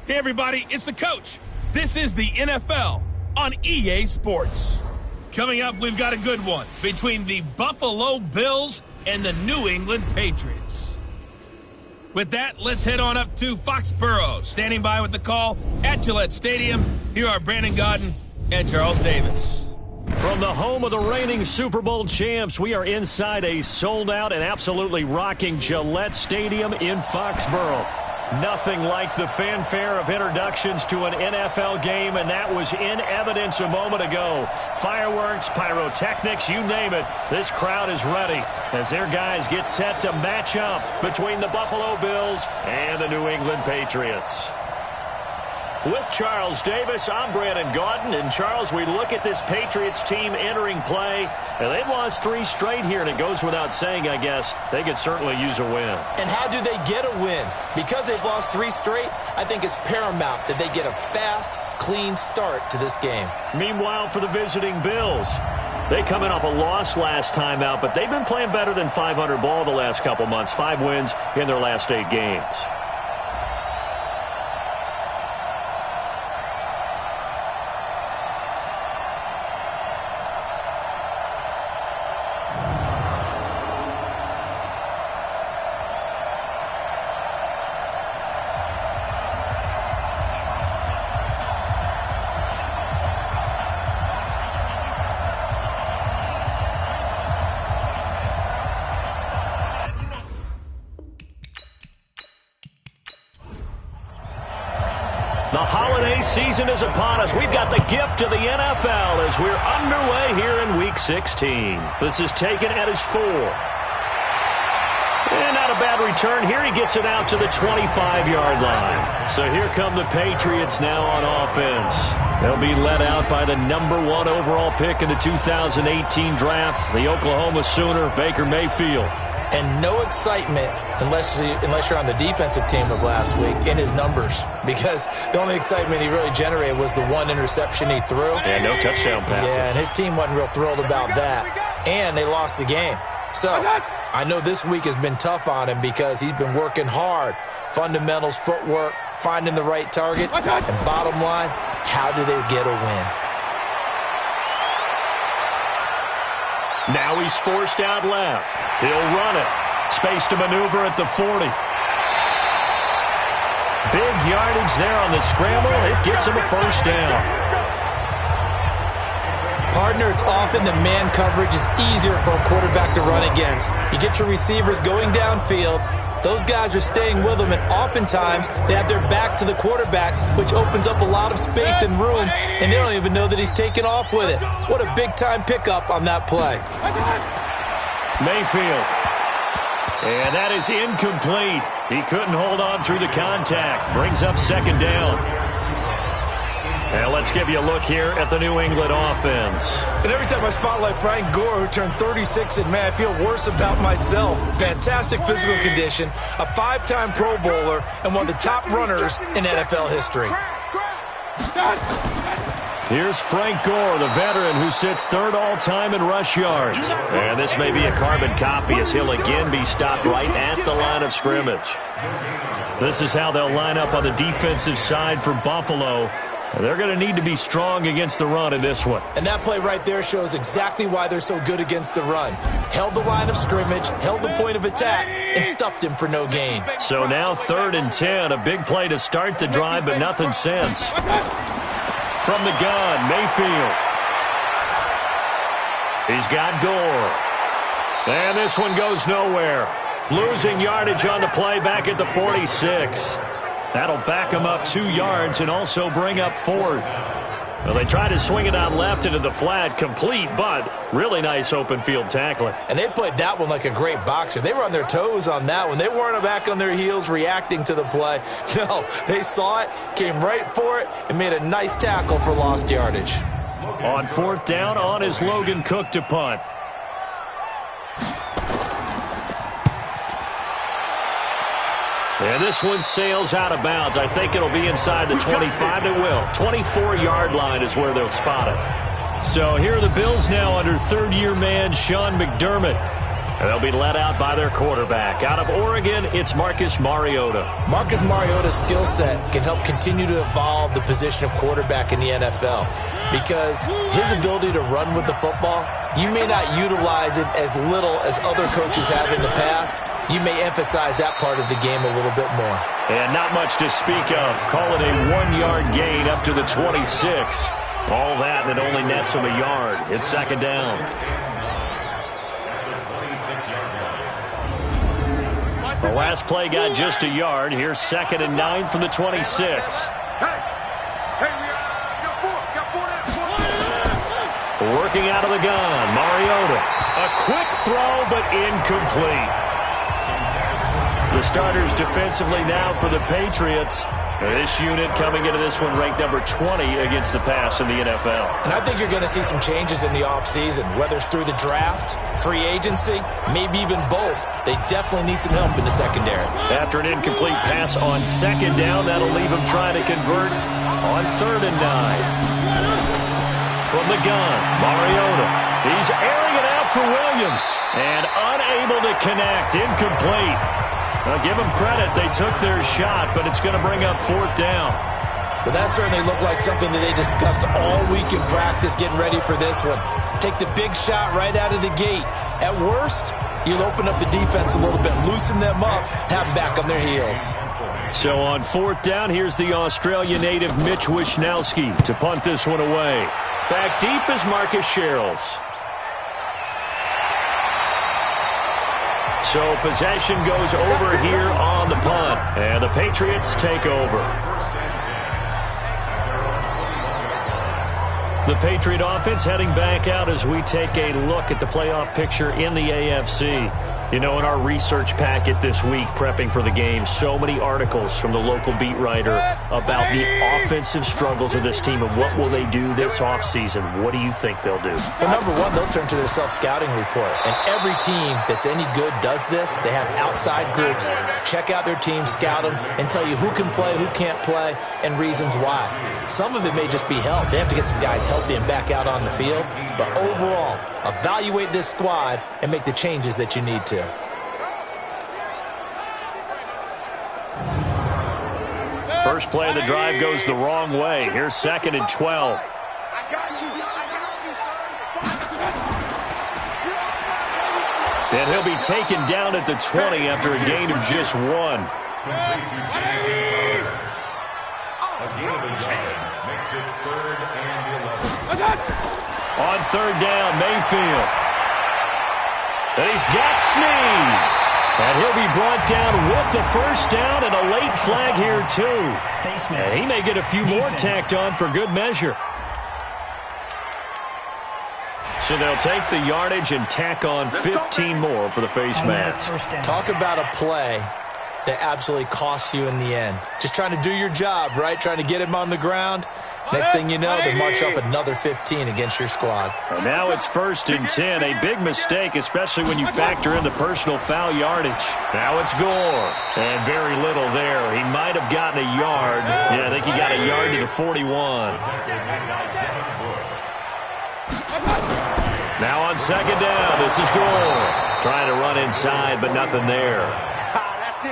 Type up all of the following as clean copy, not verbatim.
Hey, everybody, it's the coach. This is the NFL on EA Sports. Coming up, we've got a good one between the Buffalo Bills and the New England Patriots. With that, let's head on up to Foxborough. Standing by with the call at Gillette Stadium, here are Brandon Gaudin and Charles Davis. From the home of the reigning Super Bowl champs, we are inside a sold-out and absolutely rocking Gillette Stadium in Foxborough. Nothing like the fanfare of introductions to an NFL game, and that was in evidence a moment ago. Fireworks, pyrotechnics, you name it. This crowd is ready as their guys get set to match up between the Buffalo Bills and the New England Patriots. With Charles Davis, I'm Brandon Gaudin. And, Charles, we look at this Patriots team entering play, and they've lost 3 straight here, and it goes without saying, I guess, they could certainly use a win. And how do they get a win? Because they've lost 3 straight, I think it's paramount that they get a fast, clean start to this game. Meanwhile, for the visiting Bills, they come in off a loss last time out, but they've been playing better than 500 ball the last couple months. 5 wins in their last 8 games. The holiday season is upon us. We've got the gift of the NFL as we're underway here in Week 16. This is taken at his 4. And not a bad return here. He gets it out to the 25-yard line. So here come the Patriots now on offense. They'll be led out by the number 1 overall pick in the 2018 draft, the Oklahoma Sooner, Baker Mayfield. And no excitement unless you're on the defensive team of last week in his numbers, because the only excitement he really generated was the 1 interception he threw. And no touchdown passes. Yeah, and his team wasn't real thrilled about that. And they lost the game. So I know this week has been tough on him because he's been working hard. Fundamentals, footwork, finding the right targets. And bottom line, how do they get a win? Now he's forced out left. He'll run it. Space to maneuver at the 40. Big yardage there on the scramble. It gets him a first down. Partner, it's often the man coverage is easier for a quarterback to run against. You get your receivers going downfield. Those guys are staying with them, and oftentimes they have their back to the quarterback, which opens up a lot of space and room, and they don't even know that he's taking off with it. What a big-time pickup on that play. Mayfield. And that is incomplete. He couldn't hold on through the contact. Brings up second down. And let's give you a look here at the New England offense. And every time I spotlight Frank Gore, who turned 36, and man, I feel worse about myself. Fantastic physical condition, a 5-time Pro Bowler, and one of the top runners in NFL history. Here's Frank Gore, the veteran who sits 3rd all-time in rush yards. And this may be a carbon copy as he'll again be stopped right at the line of scrimmage. This is how they'll line up on the defensive side for Buffalo. They're going to need to be strong against the run in this one. And that play right there shows exactly why they're so good against the run. Held the line of scrimmage, held the point of attack, and stuffed him for no gain. So now 3rd and 10, a big play to start the drive, but nothing since. From the gun, Mayfield. He's got Gore. And this one goes nowhere. Losing yardage on the play back at the 46. That'll back him up 2 yards and also bring up 4th. Well, they tried to swing it out left into the flat, complete, but really nice open field tackling. And they played that one like a great boxer. They were on their toes on that one. They weren't back on their heels reacting to the play. No, they saw it, came right for it, and made a nice tackle for lost yardage. On 4th down, on is Logan Cook to punt. And this one sails out of bounds. I think it'll be inside the 25. It will. 24-yard line is where they'll spot it. So here are the Bills now under 3rd-year man Sean McDermott. And they'll be led out by their quarterback. Out of Oregon, it's Marcus Mariota. Marcus Mariota's skill set can help continue to evolve the position of quarterback in the NFL because his ability to run with the football, you may not utilize it as little as other coaches have in the past. You may emphasize that part of the game a little bit more. And not much to speak of. Call it a 1-yard gain up to the 26. All that, and it only nets him a yard. It's second down. The last play got just a yard. Here's 2nd and 9 from the 26. Working out of the gun, Mariota. A quick throw, but incomplete. The starters defensively now for the Patriots. This unit coming into this one ranked number 20 against the pass in the NFL. And I think you're going to see some changes in the offseason, whether it's through the draft, free agency, maybe even both. They definitely need some help in the secondary. After an incomplete pass on 2nd down, that'll leave him trying to convert on 3rd and 9. From the gun, Mariota. He's airing it out for Williams. And unable to connect. Incomplete. Now, give them credit. They took their shot, but it's going to bring up 4th down. Well, that certainly looked like something that they discussed all week in practice getting ready for this one. Take the big shot right out of the gate. At worst, you'll open up the defense a little bit, loosen them up, have them back on their heels. So on 4th down, here's the Australia native Mitch Wishnowsky to punt this one away. Back deep is Marcus Sherrills. So possession goes over here on the punt. And the Patriots take over. The Patriot offense heading back out as we take a look at the playoff picture in the AFC. You know, in our research packet this week, prepping for the game, so many articles from the local beat writer about the offensive struggles of this team and what will they do this offseason. What do you think they'll do? Well, number one, they'll turn to their self-scouting report. And every team that's any good does this. They have outside groups. Check out their team, scout them, and tell you who can play, who can't play, and reasons why. Some of it may just be health. They have to get some guys healthy and back out on the field. But overall, evaluate this squad and make the changes that you need to. First play of the drive goes the wrong way. Here's 2nd and 12. And he'll be taken down at the 20 after a gain of just 1. On 3rd down, Mayfield. And he's got Snead. And he'll be brought down with the first down and a late flag here, too. And he may get a few more tacked on for good measure. So they'll take the yardage and tack on 15 more for the face mask. Talk about a play that absolutely costs you in the end. Just trying to do your job, right? Trying to get him on the ground. Next thing you know, they march off another 15 against your squad. And now it's 1st and 10. A big mistake, especially when you factor in the personal foul yardage. Now it's Gore. And very little there. He might have gotten a yard. Yeah, I think he got a yard to the 41. Now on 2nd down, this is Gore. Trying to run inside, but nothing there.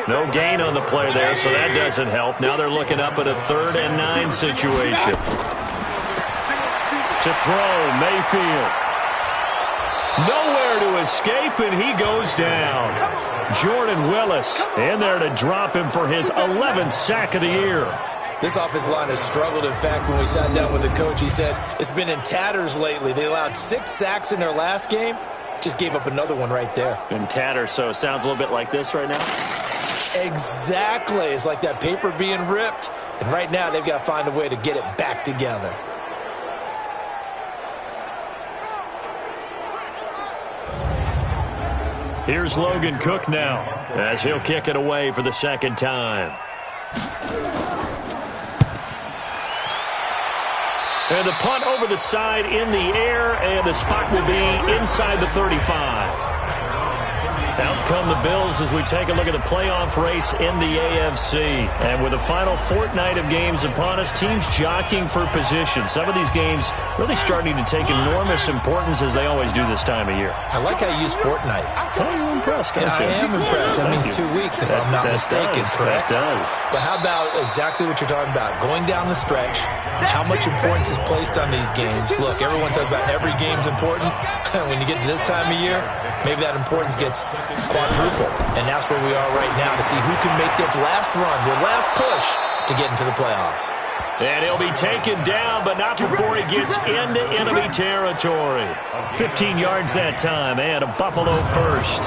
No gain on the play there, so that doesn't help. Now they're looking up at a 3rd and 9 situation. To throw, Mayfield. Nowhere to escape, and he goes down. Jordan Willis in there to drop him for his 11th sack of the year. This offensive line has struggled. In fact, when we sat down with the coach, he said it's been in tatters lately. They allowed 6 sacks in their last game. Just gave up another one right there. In tatters, so it sounds a little bit like this right now? Exactly. It's like that paper being ripped. And right now, they've got to find a way to get it back together. Here's Logan Cook now, as he'll kick it away for the 2nd time. And the punt over the side in the air, and the spot will be inside the 35. Out come the Bills as we take a look at the playoff race in the AFC. And with the final fortnight of games upon us, teams jockeying for position. Some of these games really starting to take enormous importance as they always do this time of year. I like how you use fortnight. Oh, you're impressed, don't you? I am impressed. That means 2 weeks, if I'm not mistaken, correct? That does. But how about exactly what you're talking about? Going down the stretch, how much importance is placed on these games? Look, everyone talks about every game's important. When you get to this time of year, maybe that importance gets quadruple. And that's where we are right now to see who can make their last run, their last push to get into the playoffs. And he'll be taken down, but not before he gets into enemy territory. 15 yards that time, and a Buffalo first.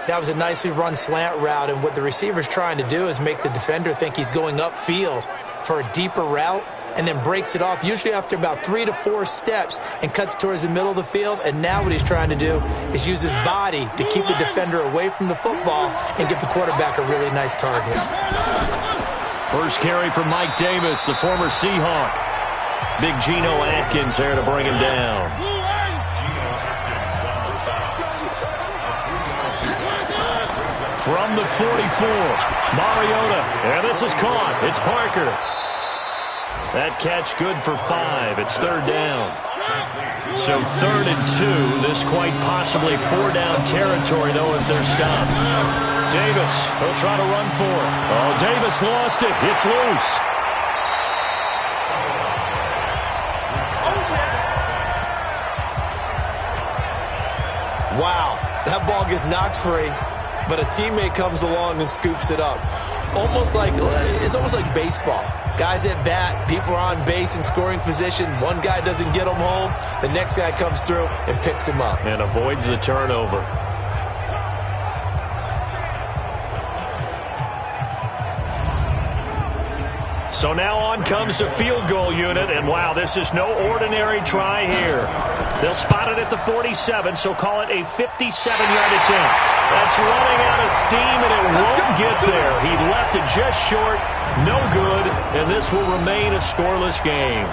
That was a nicely run slant route, and what the receiver's trying to do is make the defender think he's going upfield for a deeper route, and then breaks it off, usually after about 3 to 4 steps, and cuts towards the middle of the field. And now what he's trying to do is use his body to keep the defender away from the football and give the quarterback a really nice target. First carry from Mike Davis, the former Seahawk. Big Geno Atkins there to bring him down. From the 44, Mariota, and this is caught. It's Parker. That catch good for 5. It's third down. So 3rd and 2. This quite possibly 4-down territory, though, if they're stopped. Davis, he'll try to run for it. Oh, Davis lost it. It's loose. Wow, that ball gets knocked free, but a teammate comes along and scoops it up. It's almost like baseball. Guys at bat, people are on base in scoring position. One guy doesn't get him home. The next guy comes through and picks him up. And avoids the turnover. So now on comes the field goal unit, and wow, this is no ordinary try here. They'll spot it at the 47, so call it a 57-yard attempt. That's running out of steam, and it won't get there. He left it just short, no good, and this will remain a scoreless game.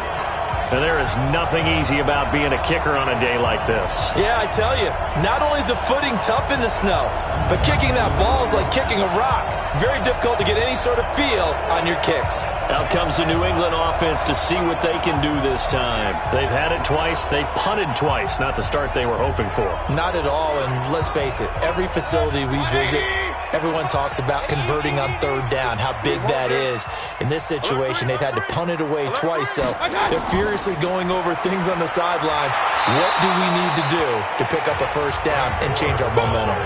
And there is nothing easy about being a kicker on a day like this. Yeah, I tell you, not only is the footing tough in the snow, but kicking that ball is like kicking a rock. Very difficult to get any sort of feel on your kicks. Out comes the New England offense to see what they can do this time. They've had it twice. They've punted twice. Not the start they were hoping for. Not at all, and let's face it, every facility we visit, everyone talks about converting on 3rd down, how big that is. In this situation, they've had to punt it away twice, so they're furiously going over things on the sidelines. What do we need to do to pick up a first down and change our momentum?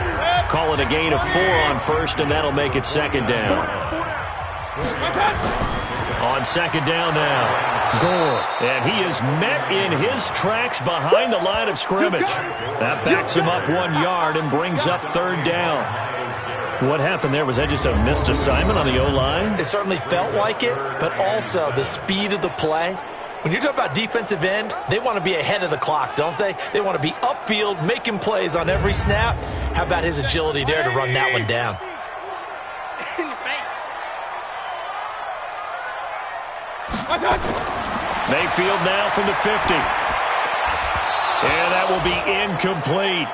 Call it a gain of 4 on first, and that'll make it 2nd down. On 2nd down now, Gore. And he is met in his tracks behind the line of scrimmage. That backs him up 1 yard and brings up 3rd down. What happened there? Was that just a missed assignment on the O-line? It certainly felt like it, but also the speed of the play. When you're talking about defensive end, they want to be ahead of the clock, don't they? They want to be upfield, making plays on every snap. How about his agility there to run that one down? Mayfield now from the 50. And that will be incomplete.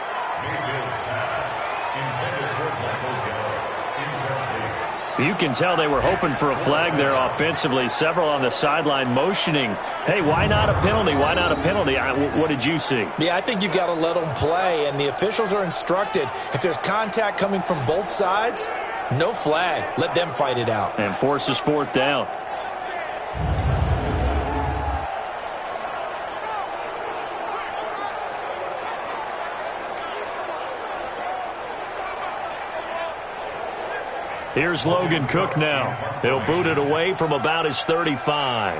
You can tell they were hoping for a flag there offensively. Several on the sideline motioning, hey, why not a penalty? Why not a penalty? What did you see? Yeah, I think you've got to let them play, and the officials are instructed. If there's contact coming from both sides, no flag. Let them fight it out. And forces 4th down. Here's Logan Cook now. He'll boot it away from about his 35.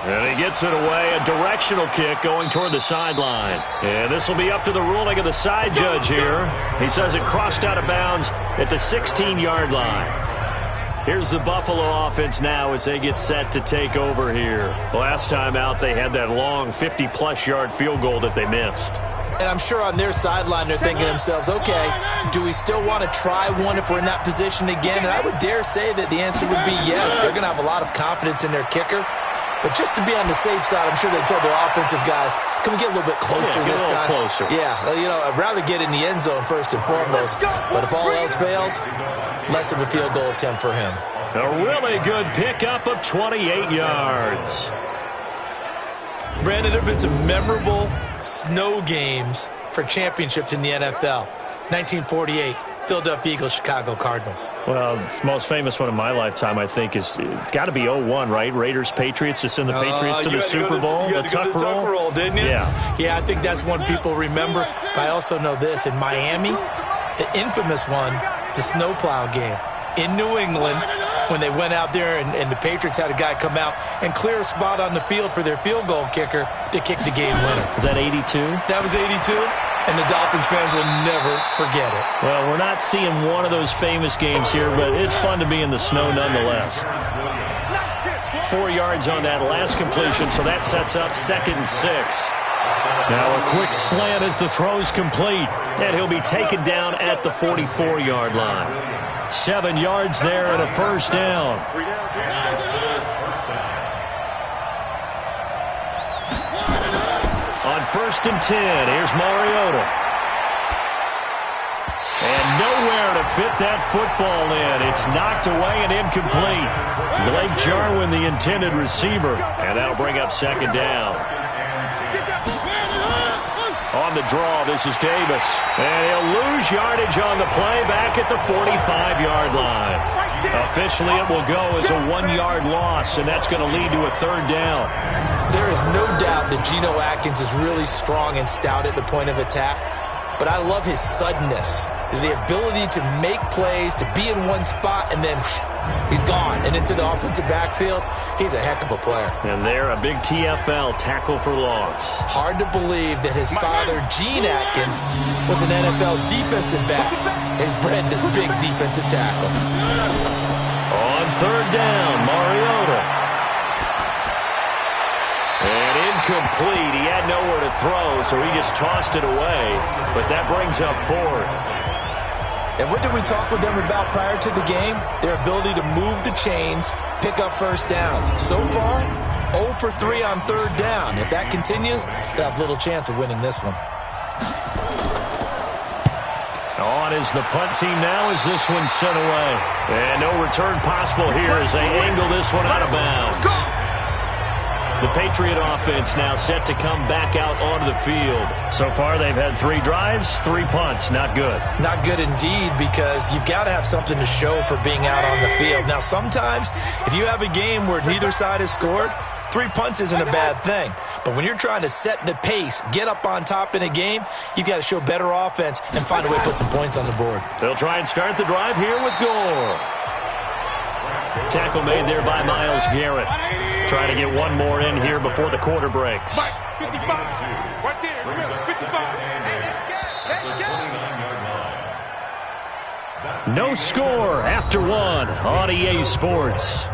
And he gets it away. A directional kick going toward the sideline. And this will be up to the ruling of the side judge here. He says it crossed out of bounds at the 16-yard line. Here's the Buffalo offense now as they get set to take over here. Last time out, they had that long 50-plus yard field goal that they missed. And I'm sure on their sideline they're thinking to themselves, okay, do we still want to try one if we're in that position again? And I would dare say that the answer would be yes. They're going to have a lot of confidence in their kicker. But just to be on the safe side, I'm sure they told their offensive guys, can we get a little bit closer this time? Closer. Yeah, I'd rather get in the end zone first and foremost. But if all else fails, less of a field goal attempt for him. A really good pickup of 28 yards. Brandon, there have been some memorable snow games for championships in the NFL. 1948, Philadelphia Eagles, Chicago Cardinals. Well, the most famous one of my lifetime, I think, is got to be 0-1, right? Raiders, Patriots, to send the Patriots to the Super Bowl. You had to go to the tuck roll, didn't you? Yeah, I think that's one people remember. But I also know this. In Miami, the infamous one, the snowplow game in New England, when they went out there and the Patriots had a guy come out and clear a spot on the field for their field goal kicker to kick the game winner. Is that 82? That was 82, and the Dolphins fans will never forget it. Well, we're not seeing one of those famous games here, but it's fun to be in the snow nonetheless. 4 yards on that last completion, so that sets up 2nd and 6. Now a quick slant as the throw's complete, and he'll be taken down at the 44-yard line. 7 yards there and a first down. On 1st and 10, here's Mariota. And nowhere to fit that football in. It's knocked away and incomplete. Blake Jarwin, the intended receiver, and that'll bring up 2nd down. On the draw, this is Davis. And he'll lose yardage on the play back at the 45-yard line. Officially, it will go as a 1-yard loss, and that's going to lead to a 3rd down. There is no doubt that Geno Atkins is really strong and stout at the point of attack, but I love his suddenness, the ability to make plays, to be in one spot, and then he's gone and into the offensive backfield. He's a heck of a player. And there, a big TFL, tackle for loss. Hard to believe that his father, Gene Atkins, was an NFL defensive back. Has bred this big defensive tackle. On 3rd down, Mariota. And incomplete. He had nowhere to throw, so he just tossed it away. But that brings up 4th. And what did we talk with them about prior to the game? Their ability to move the chains, pick up first downs. So far, 0 for 3 on 3rd down. If that continues, they'll have little chance of winning this one. On is the punt team now as this one's sent away. And no return possible here as they angle this one out of bounds. The Patriot offense now set to come back out onto the field. So far, they've had 3 drives, 3 punts. Not good. Not good indeed, because you've got to have something to show for being out on the field. Now, sometimes, if you have a game where neither side has scored, 3 punts isn't a bad thing. But when you're trying to set the pace, get up on top in a game, you've got to show better offense and find a way to put some points on the board. They'll try and start the drive here with Gore. Tackle made there by Myles Garrett. Trying to get one more in here before the quarter breaks. 55. Right there. Remember, 55. Hey, let's go. No score after 1 on EA Sports.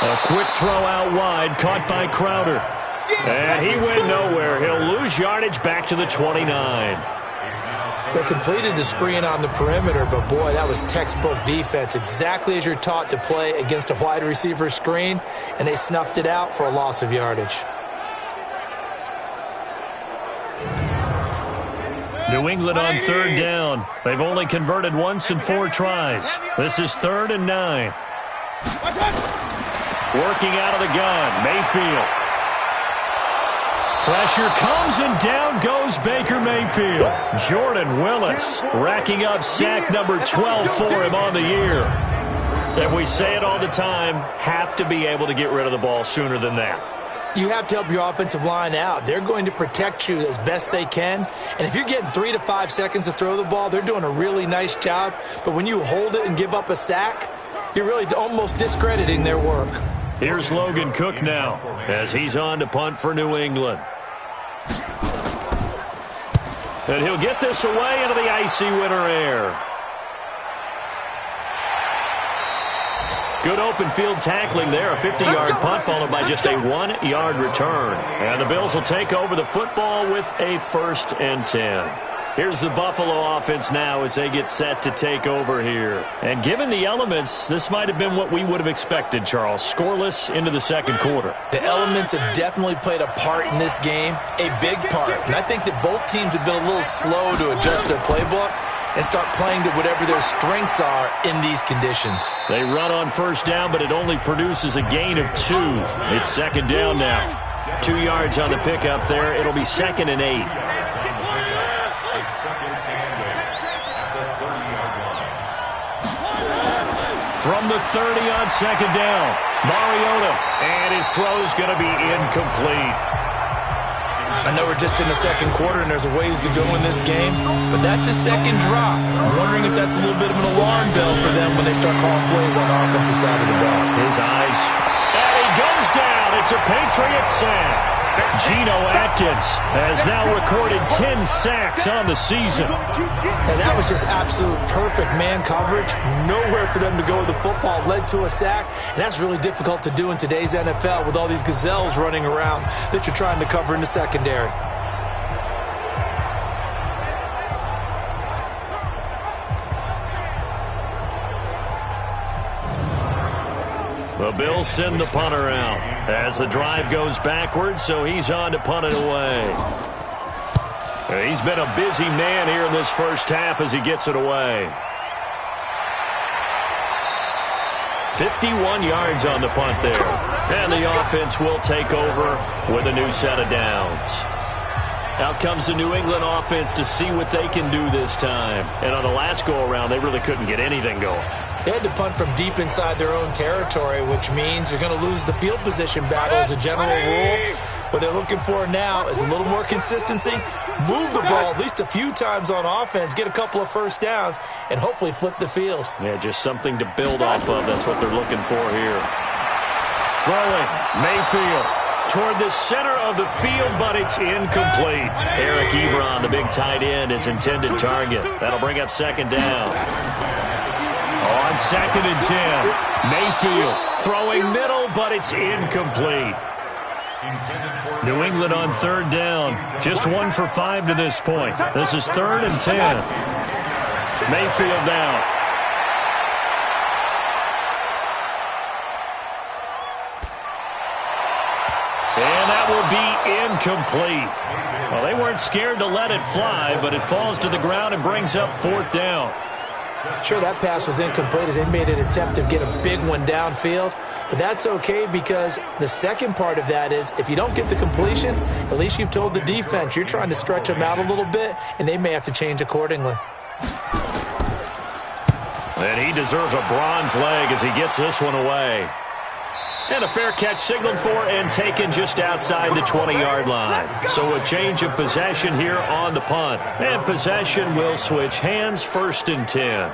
A quick throw out wide, caught by Crowder. And he went nowhere. He'll lose yardage back to the 29. They completed the screen on the perimeter, but boy, that was textbook defense. Exactly as you're taught to play against a wide receiver screen, and they snuffed it out for a loss of yardage. New England on 3rd down. They've only converted once in 4 tries. This is 3rd and 9. Working out of the gun, Mayfield. Pressure comes and down goes Baker Mayfield. Jordan Willis racking up sack number 12 for him on the year. And we say it all the time, have to be able to get rid of the ball sooner than that. You have to help your offensive line out. They're going to protect you as best they can. And if you're getting 3 to 5 seconds to throw the ball, they're doing a really nice job. But when you hold it and give up a sack, you're really almost discrediting their work. Here's Logan Cook now as he's on to punt for New England. And he'll get this away into the icy winter air. Good Good open field tackling there. A 50-yard punt followed by just a 1-yard return. And the Bills will take over the football with a 1st and 10. Here's the Buffalo offense now as they get set to take over here. And given the elements, this might have been what we would have expected, Charles. Scoreless into the second quarter. The elements have definitely played a part in this game, a big part. And I think that both teams have been a little slow to adjust their playbook and start playing to whatever their strengths are in these conditions. They run on first down, but it only produces a gain of 2. It's second down now. 2 yards on the pickup there. It'll be 2nd and 8. From the 30 on second down, Mariota, and his throw's going to be incomplete. I know we're just in the second quarter and there's a ways to go in this game, but that's a second drop. I'm wondering if that's a little bit of an alarm bell for them when they start calling plays on the offensive side of the ball. His eyes, and he goes down. It's a Patriots sack. Geno Atkins has now recorded 10 sacks on the season. And that was just absolute perfect man coverage. Nowhere for them to go with the football. Led to a sack. And that's really difficult to do in today's NFL with all these gazelles running around that you're trying to cover in the secondary. The Bills send the punter out as the drive goes backwards, so he's on to punt it away. He's been a busy man here in this first half as he gets it away. 51 yards on the punt there. And the offense will take over with a new set of downs. Out comes the New England offense to see what they can do this time. And on the last go-around, they really couldn't get anything going. They had to punt from deep inside their own territory, which means you're going to lose the field position battle as a general rule. What they're looking for now is a little more consistency, move the ball at least a few times on offense, get a couple of first downs, and hopefully flip the field. Yeah, just something to build off of. That's what they're looking for here. Throwing, Mayfield toward the center of the field, but it's incomplete. Eric Ebron, the big tight end, his intended target. That'll bring up second down. On 2nd and 10, Mayfield throwing middle, but it's incomplete. New England on 3rd down. Just 1 for 5 to this point. This is 3rd and 10. Mayfield down. And that will be incomplete. Well, they weren't scared to let it fly, but it falls to the ground and brings up 4th down. Sure, that pass was incomplete as they made an attempt to get a big one downfield, but that's okay because the second part of that is if you don't get the completion, at least you've told the defense you're trying to stretch them out a little bit, and they may have to change accordingly. And he deserves a bronze leg as he gets this one away. And a fair catch signaled for and taken just outside the 20-yard line. So a change of possession here on the punt. And possession will switch hands, 1st and 10.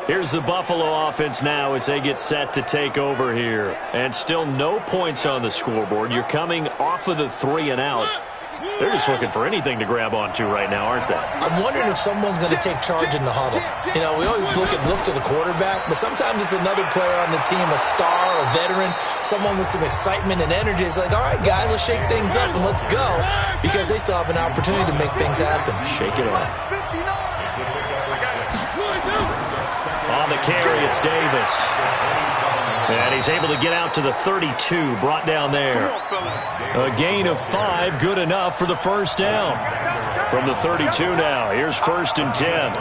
Here's the Buffalo offense now as they get set to take over here. And still no points on the scoreboard. You're coming off of the 3 and out. They're just looking for anything to grab onto right now, aren't they? I'm wondering if someone's going to take charge in the huddle. You know, we always look to the quarterback, but sometimes it's another player on the team, a star, a veteran, someone with some excitement and energy. It's like, all right, guys, let's shake things up and let's go, because they still have an opportunity to make things happen. Shake it off. On the carry, it's Davis. And he's able to get out to the 32, brought down there. A gain of 5, good enough for the first down. From the 32 now, here's 1st and 10.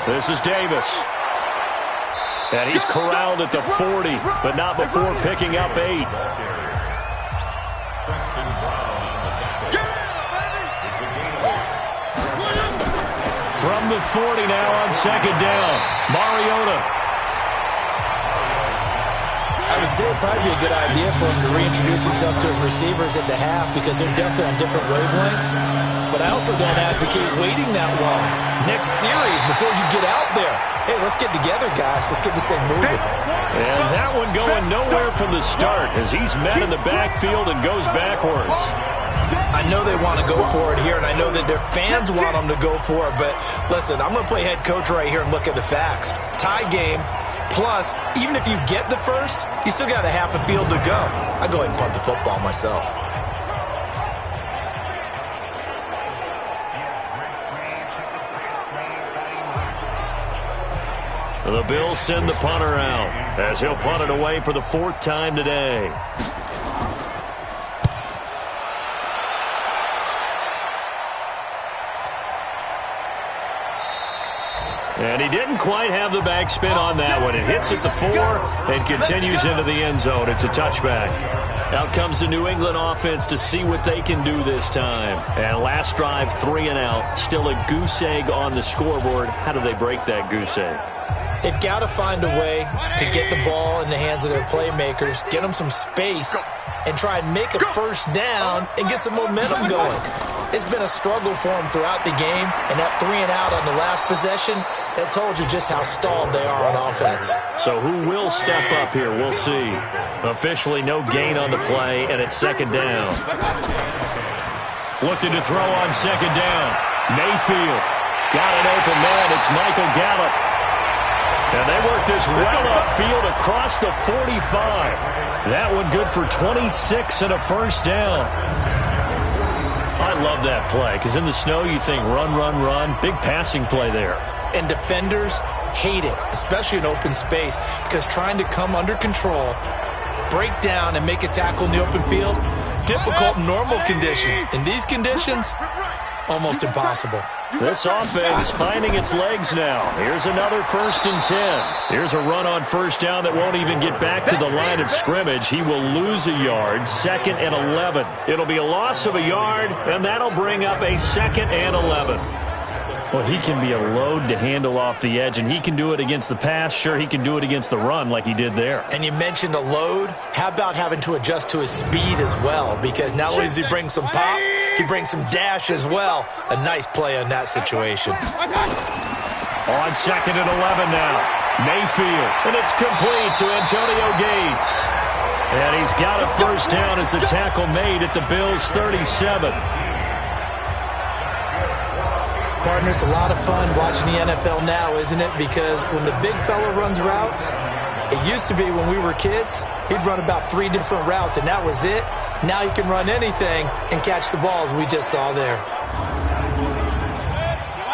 This is Davis. And he's corralled at the 40, but not before picking up 8. From the 40 now on 2nd down, Mariota. I would say it'd probably be a good idea for him to reintroduce himself to his receivers at the half because they're definitely on different wavelengths. But I also don't advocate waiting that long. Next series, before you get out there, hey, let's get together, guys. Let's get this thing moving. And that one going nowhere from the start as he's met in the backfield and goes backwards. I know they want to go for it here, and I know that their fans want them to go for it. But listen, I'm going to play head coach right here and look at the facts. Tie game. Plus, even if you get the first, you still got a half a field to go. I go ahead and punt the football myself. The Bills send the punter out as he'll punt it away for the 4th time today. And he didn't quite have the backspin on that one. It hits at the 4 and continues into the end zone. It's a touchback. Out comes the New England offense to see what they can do this time. And last drive, 3 and out. Still a goose egg on the scoreboard. How do they break that goose egg? They've got to find a way to get the ball in the hands of their playmakers, get them some space, and try and make a first down and get some momentum going. It's been a struggle for them throughout the game, and that 3 and out on the last possession, that told you just how stalled they are on offense. So who will step up here? We'll see. Officially no gain on the play, and it's 2nd down. Looking to throw on 2nd down. Mayfield got an open man. It's Michael Gallup. And they work this well upfield across the 45. That one good for 26 and a first down. I love that play because in the snow you think run, run, run. Big passing play there. And defenders hate it, especially in open space, because trying to come under control, break down, and make a tackle in the open field, difficult in normal conditions. In these conditions, almost impossible. This offense finding its legs now. Here's another 1st and 10. Here's a run on first down that won't even get back to the line of scrimmage. He will lose a yard. 2nd and 11. It'll be a loss of a yard, and that'll bring up a 2nd and 11. Well, he can be a load to handle off the edge, and he can do it against the pass. Sure, he can do it against the run like he did there. And you mentioned a load. How about having to adjust to his speed as well? Because not only does he bring some pop, he brings some dash as well. A nice play in that situation. On 2nd and 11 now. Mayfield, and it's complete to Antonio Gates. And he's got a first down as the tackle made at the Bills' 37. Partner, it's a lot of fun watching the NFL now, isn't it? Because when the big fella runs routes, it used to be when we were kids, he'd run about 3 different routes, and that was it. Now he can run anything and catch the balls we just saw there.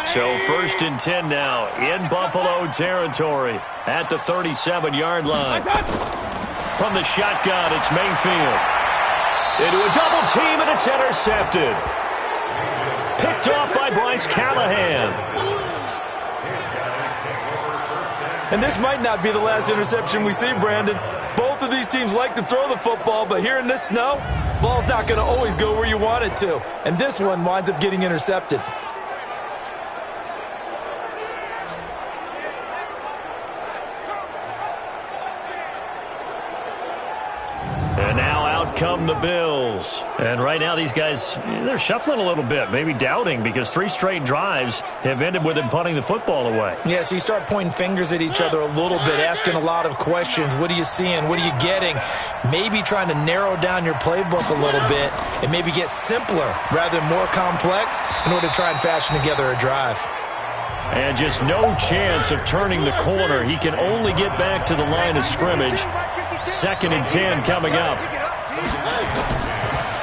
So 1st and 10 now in Buffalo territory at the 37-yard line. From the shotgun, it's Mayfield. Into a double team, and it's intercepted. Picked off by Bryce Callahan. And this might not be the last interception we see, Brandon. Both of these teams like to throw the football, but here in this snow, ball's not going to always go where you want it to. And this one winds up getting intercepted. And now out come the Bills. And right now these guys, they're shuffling a little bit, maybe doubting, because 3 straight drives have ended with them punting the football away. Yeah, so you start pointing fingers at each other a little bit, asking a lot of questions. What are you seeing? What are you getting? Maybe trying to narrow down your playbook a little bit and maybe get simpler rather than more complex in order to try and fashion together a drive. And just no chance of turning the corner. He can only get back to the line of scrimmage. 2nd and 10 coming up.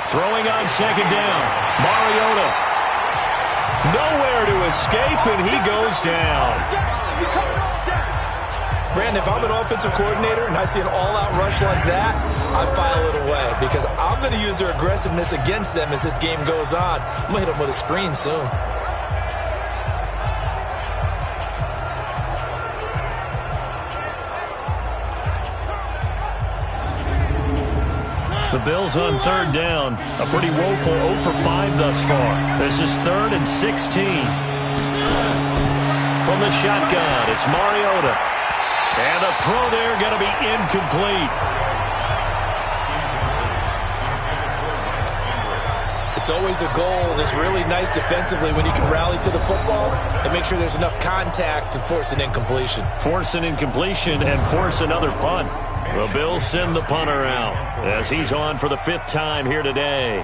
Throwing on 2nd down. Mariota. Nowhere to escape, and he goes down. Brandon, if I'm an offensive coordinator and I see an all-out rush like that, I file it away because I'm going to use their aggressiveness against them as this game goes on. I'm going to hit them with a screen soon. The Bills on 3rd down. A pretty woeful 0 for 5 thus far. This is 3rd and 16. From the shotgun, it's Mariota. And a throw there going to be incomplete. It's always a goal, and it's really nice defensively when you can rally to the football and make sure there's enough contact to force an incompletion. Force an incompletion and force another punt. The Bills send the punter out as he's on for the 5th time here today.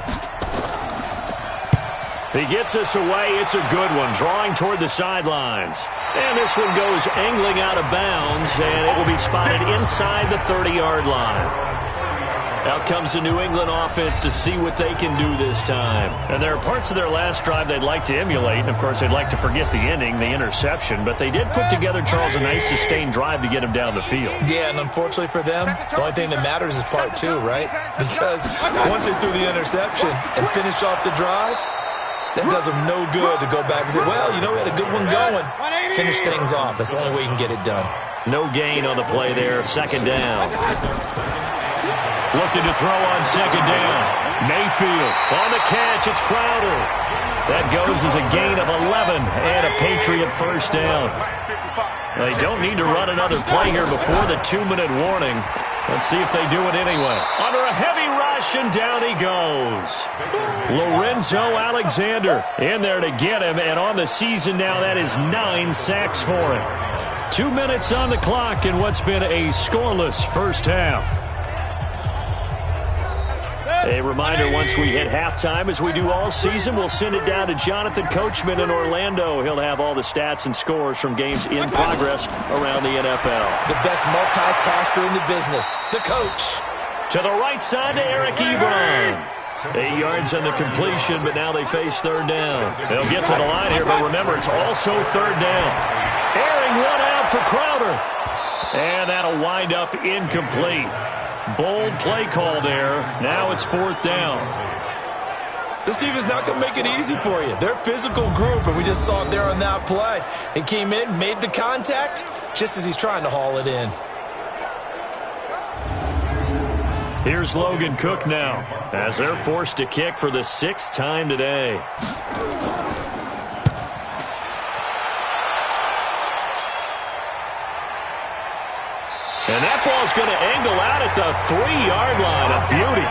He gets us away. It's a good one, drawing toward the sidelines. And this one goes angling out of bounds, and it will be spotted inside the 30-yard line. Out comes the New England offense to see what they can do this time. And there are parts of their last drive they'd like to emulate. And, of course, they'd like to forget the ending, the interception. But they did put together, Charles, a nice sustained drive to get him down the field. Yeah, and unfortunately for them, the only thing that matters is part two, right? Because once they threw the interception and finished off the drive, that does them no good to go back and say, well, you know, we had a good one going. Finish things off. That's the only way you can get it done. No gain on the play there. Second down. Looking to throw on second down. Mayfield on the catch. It's Crowder. That goes as a gain of 11 and a Patriot first down. They don't need to run another play here before the 2-minute warning. Let's see if they do it anyway. Under a heavy rush, and down he goes. Lorenzo Alexander in there to get him, and on the season now, that is 9 sacks for him. 2 minutes on the clock in what's been a scoreless first half. A reminder, once we hit halftime, as we do all season, we'll send it down to Jonathan Coachman in Orlando. He'll have all the stats and scores from games in progress around the NFL. The best multitasker in the business, the coach. To the right side to Eric Ebron. 8 yards on the completion, but now they face third down. They'll get to the line here, but remember, it's also third down. Airing one out for Crowder. And that'll wind up incomplete. Bold play call there. Now it's fourth down. This defense not going to make it easy for you. They're a physical group, and we just saw it there on that play. He came in, made the contact, just as he's trying to haul it in. Here's Logan Cook now, as they're forced to kick for the 6th time today. And that ball's going to angle out at the 3-yard line. A beauty.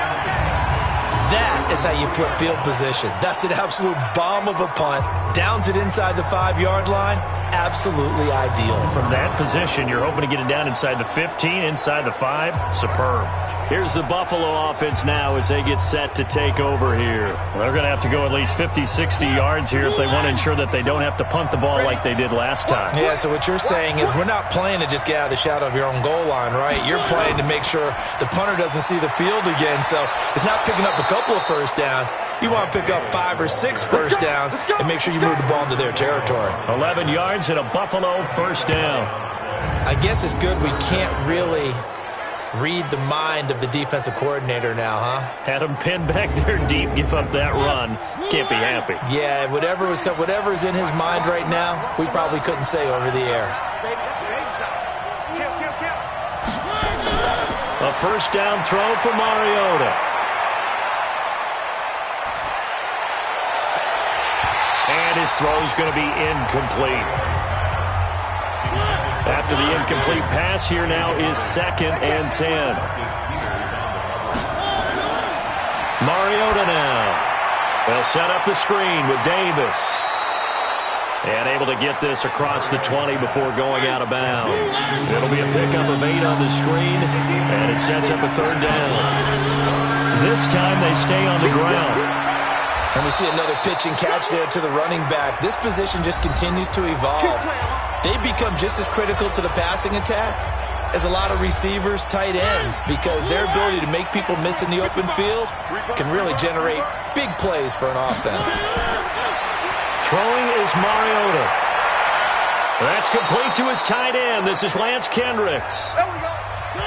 That is how you flip field position. That's an absolute bomb of a punt. Downs it inside the 5-yard line. Absolutely ideal. From that position, you're hoping to get it down inside the 15, inside the 5. Superb. Here's the Buffalo offense now as they get set to take over here. They're going to have to go at least 50, 60 yards here if they want to ensure that they don't have to punt the ball like they did last time. Yeah, so what you're saying is we're not playing to just get out of the shadow of your own goal line, right? You're playing to make sure the punter doesn't see the field again. So it's not picking up a couple of first downs. You want to pick up 5 or 6 first downs and make sure you move the ball into their territory. 11 yards and a Buffalo first down. I guess it's good we can't really read the mind of the defensive coordinator now, huh? Had him pinned back there deep, give up that run. Can't be happy. Yeah, whatever's in his mind right now, we probably couldn't say over the air. A first down throw for Mariota. And his throw's going to be incomplete. After the incomplete pass, here now is 2nd and 10. Mariota now. They'll set up the screen with Davis. And able to get this across the 20 before going out of bounds. It'll be a pickup of 8 on the screen, and it sets up a third down. This time they stay on the ground. And we see another pitch and catch there to the running back. This position just continues to evolve. They become just as critical to the passing attack as a lot of receivers, tight ends, because their ability to make people miss in the open field can really generate big plays for an offense. Throwing is Mariota. That's complete to his tight end. This is Lance Kendricks.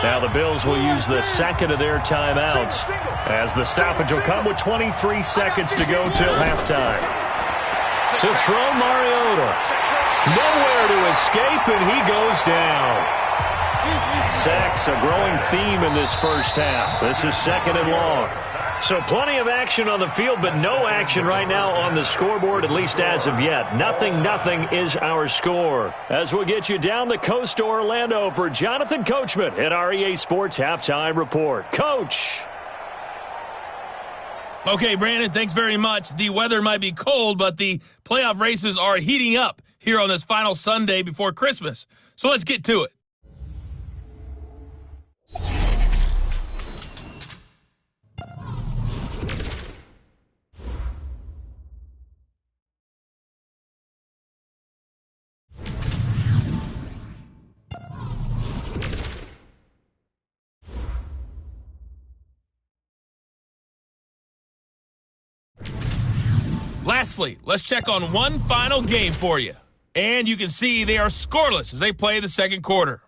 Now the Bills will use the 2nd of their timeouts as the stoppage will come with 23 seconds to go till halftime. To throw Mariota. Nowhere to escape, and he goes down. Sacks, a growing theme in this first half. This is 2nd and long. So plenty of action on the field, but no action right now on the scoreboard, at least as of yet. 0-0 is our score. As we'll get you down the coast to Orlando for Jonathan Coachman at our EA Sports Halftime Report. Coach! Okay, Brandon, thanks very much. The weather might be cold, but the playoff races are heating up here on this final Sunday before Christmas. So let's get to it. Lastly, let's check on one final game for you. And you can see they are scoreless as they play the second quarter.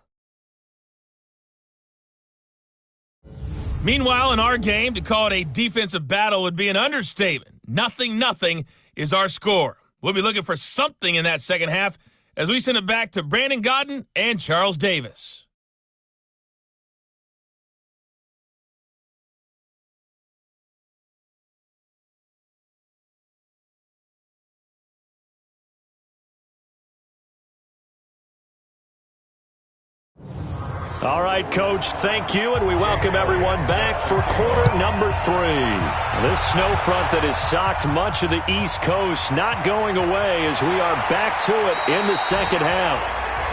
Meanwhile, in our game, to call it a defensive battle would be an understatement. 0-0 is our score. We'll be looking for something in that second half as we send it back to Brandon Godden and Charles Davis. All right, Coach, thank you, and we welcome everyone back for quarter number 3. This snow front that has socked much of the East Coast not going away as we are back to it in the second half.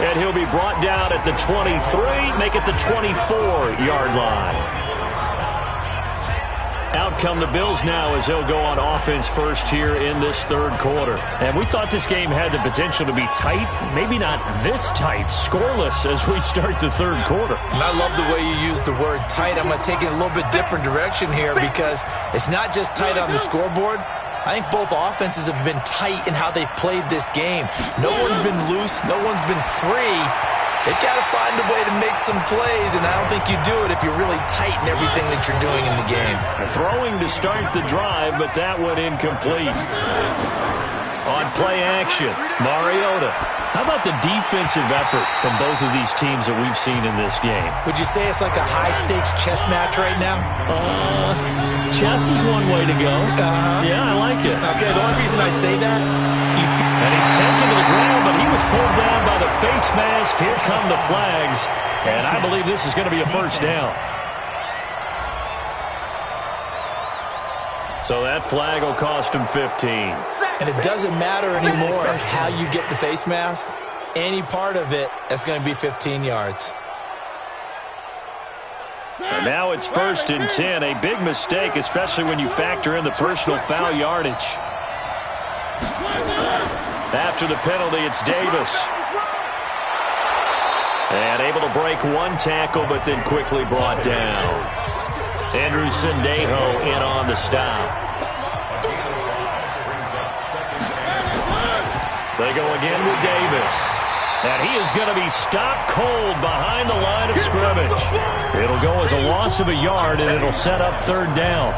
And he'll be brought down at the 23, make it the 24-yard line. Out come the Bills now as they'll go on offense first here in this third quarter. And we thought this game had the potential to be tight, maybe not this tight, scoreless as we start the third quarter. And I love the way you use the word tight. I'm going to take it a little bit different direction here because it's not just tight on the scoreboard. I think both offenses have been tight in how they've played this game. No one's been loose. No one's been free. They've got to find a way to make some plays, and I don't think you do it if you're really tight in everything that you're doing in the game. Throwing to start the drive, but that one incomplete. On play action, Mariota. How about the defensive effort from both of these teams that we've seen in this game? Would you say it's like a high-stakes chess match right now? Chess is one way to go. Yeah, I like it. Okay, the only reason I say that... And he's taken to the ground, but he was pulled down by the face mask. Here come the flags, and I believe this is going to be a first down. So that flag will cost him 15. And it doesn't matter anymore how you get the face mask. Any part of it, that's going to be 15 yards. And now it's 1st and 10. A big mistake, especially when you factor in the personal foul yardage. After the penalty, it's Davis. And able to break one tackle, but then quickly brought down. Andrew Sendejo in on the stop. They go again with Davis. And he is going to be stopped cold behind the line of scrimmage. It'll go as a loss of a yard, and it'll set up 3rd down.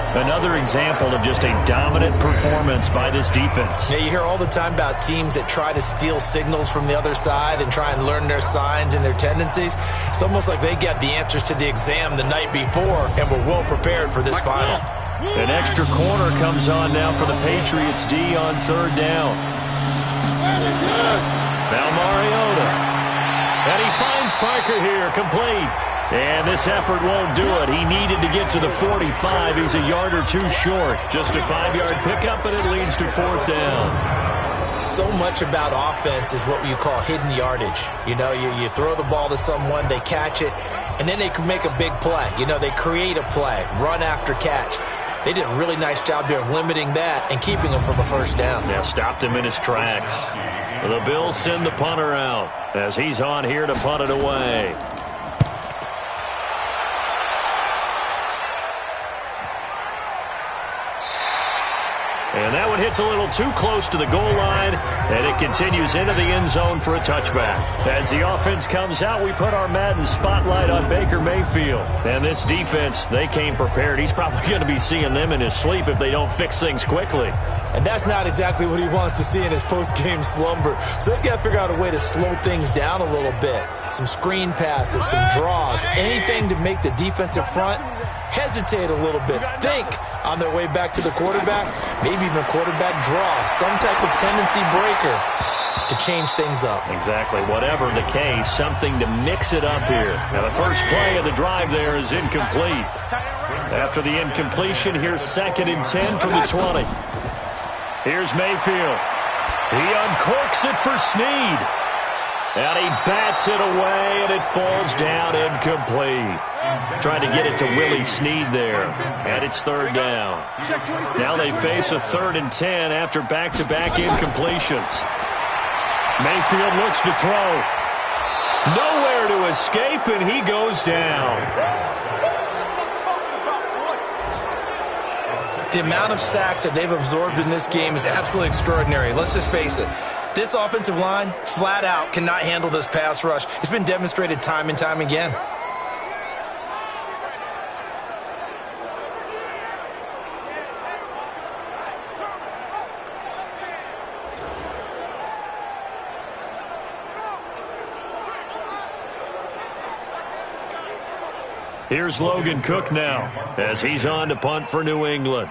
Another example of just a dominant performance by this defense. Yeah, you hear all the time about teams that try to steal signals from the other side and try and learn their signs and their tendencies. It's almost like they get the answers to the exam the night before and were well prepared for this final. An extra corner comes on now for the Patriots D on 3rd down. Now Mariota. And he finds Parker here, complete. And this effort won't do it. He needed to get to the 45. He's a yard or two short. Just a 5-yard pickup, and it leads to 4th down. So much about offense is what you call hidden yardage. You know, you throw the ball to someone, they catch it, and then they can make a big play. You know, they create a play, run after catch. They did a really nice job there of limiting that and keeping him from a 1st down. Now stopped him in his tracks. The Bills send the punter out as he's on here to punt it away. And that one hits a little too close to the goal line, and it continues into the end zone for a touchback. As the offense comes out, we put our Madden spotlight on Baker Mayfield. And this defense, they came prepared. He's probably going to be seeing them in his sleep if they don't fix things quickly. And that's not exactly what he wants to see in his post-game slumber. So they've got to figure out a way to slow things down a little bit. Some screen passes, some draws, anything to make the defensive front hesitate a little bit. Think on their way back to the quarterback, maybe even a quarterback draw, some type of tendency breaker to change things up. Exactly. Whatever the case, something to mix it up here. Now the first play of the drive there is incomplete. After the incompletion, here's 2nd and 10 from the 20. Here's Mayfield. He uncorks it for Snead. And he bats it away, and it falls down incomplete. Trying to get it to Willie Snead there. And it's 3rd down. Now they face a 3rd and 10 after back-to-back incompletions. Mayfield looks to throw. Nowhere to escape, and he goes down. The amount of sacks that they've absorbed in this game is absolutely extraordinary. Let's just face it. This offensive line, flat out, cannot handle this pass rush. It's been demonstrated time and time again. Here's Logan Cook now as he's on to punt for New England.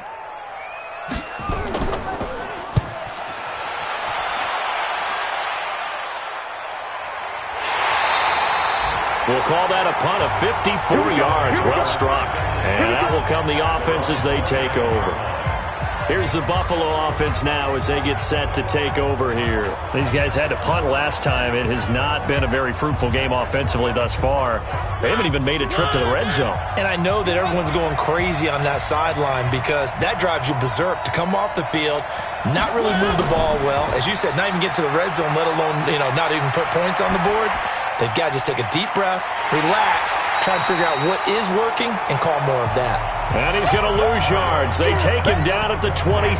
We'll call that a punt of 54 yards. Well struck. And that will come the offense as they take over. Here's the Buffalo offense now as they get set to take over here. These guys had to punt last time. It has not been a very fruitful game offensively thus far. They haven't even made a trip to the red zone. And I know that everyone's going crazy on that sideline because that drives you berserk to come off the field, not really move the ball well. As you said, not even get to the red zone, let alone, not even put points on the board. They've got to just take a deep breath, relax, try and figure out what is working, and call more of that. And he's going to lose yards. They take him down at the 26.